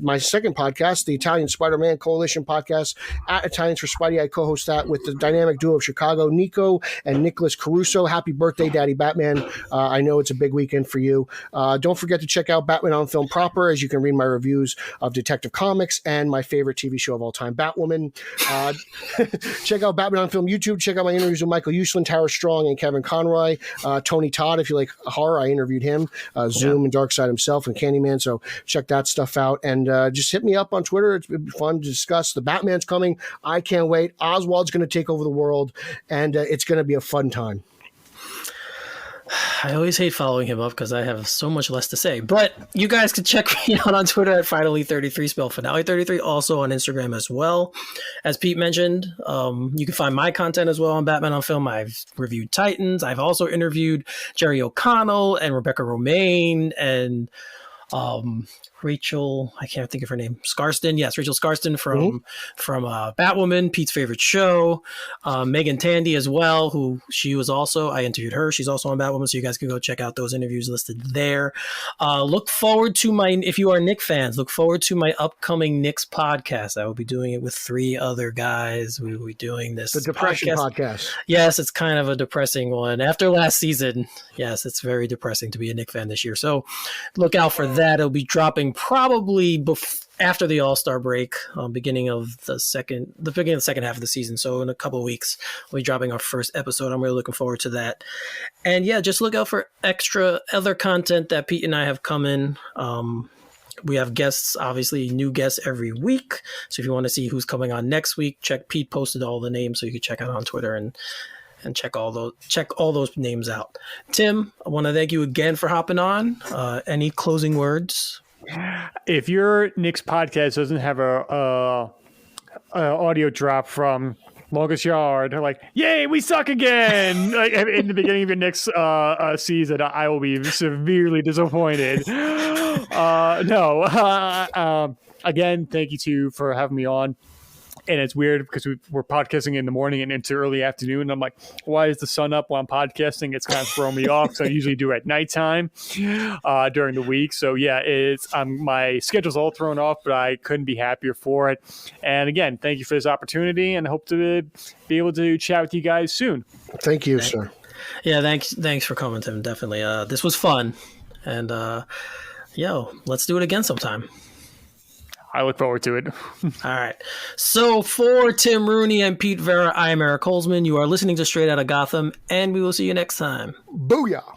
my second podcast, the Italian Spider-Man Coalition podcast, at Italians for Spidey. I co-host that with the dynamic duo of Chicago, Nico and Nicholas Caruso. Happy birthday, Daddy Batman. I know it's a big weekend for you. Don't forget to check out Batman on Film proper, as you can read my reviews of Detective Comics and my favorite TV show of all time, Batwoman. Check out Batman on Film YouTube. Check out my interviews with Michael Uslan, Tara Strong, and Kevin Conroy. Tony Todd, if you like horror, I interviewed him. Zoom and Darkseid himself and Candyman. So check that stuff out. And just hit me up on Twitter. It's been fun to discuss. The Batman's coming. I can't wait. Oswald's going to take over the world, and it's going to be a fun time. I always hate following him up because I have so much less to say. But you guys can check me out on Twitter at Finally33, spelled Finale33, also on Instagram as well. As Pete mentioned, you can find my content as well on Batman on Film. I've reviewed Titans. I've also interviewed Jerry O'Connell and Rebecca Romaine and Rachel, I can't think of her name, Scarston. Yes, Rachel Scarston from Batwoman, Pete's favorite show. Megan Tandy as well, who she was also, I interviewed her. She's also on Batwoman, so you guys can go check out those interviews listed there. Look forward to if you are Nick fans, look forward to my upcoming Knicks podcast. I will be doing it with 3 other guys. We will be doing this. The depression podcast. Yes, it's kind of a depressing one. After last season, yes, it's very depressing to be a Nick fan this year. So look out for that. It'll be dropping probably after the All-Star break, beginning of the second half of the season. So in a couple of weeks, we'll be dropping our first episode. I'm really looking forward to that. And yeah, just look out for extra other content that Pete and I have coming. We have guests, obviously new guests every week. So if you want to see who's coming on next week, Pete posted all the names, so you can check out on Twitter and check all those names out. Tim, I want to thank you again for hopping on. Any closing words? If your Knicks podcast doesn't have a audio drop from Longest Yard, like, yay, we suck again, like in the beginning of your Knicks season, I will be severely disappointed. Again, thank you for having me on. And it's weird because we're podcasting in the morning and into early afternoon. And I'm like, why is the sun up while I'm podcasting? It's kind of throwing me off. So I usually do at nighttime during the week. So yeah, my schedule's all thrown off, but I couldn't be happier for it. And again, thank you for this opportunity, and I hope to be able to chat with you guys soon. Thank you, sir. Yeah, thanks for coming, Tim. Definitely. This was fun. And let's do it again sometime. I look forward to it. All right. So for Tim Rooney and Pete Vera, I am Eric Holzman. You are listening to Straight Outta Gotham, and we will see you next time. Booyah.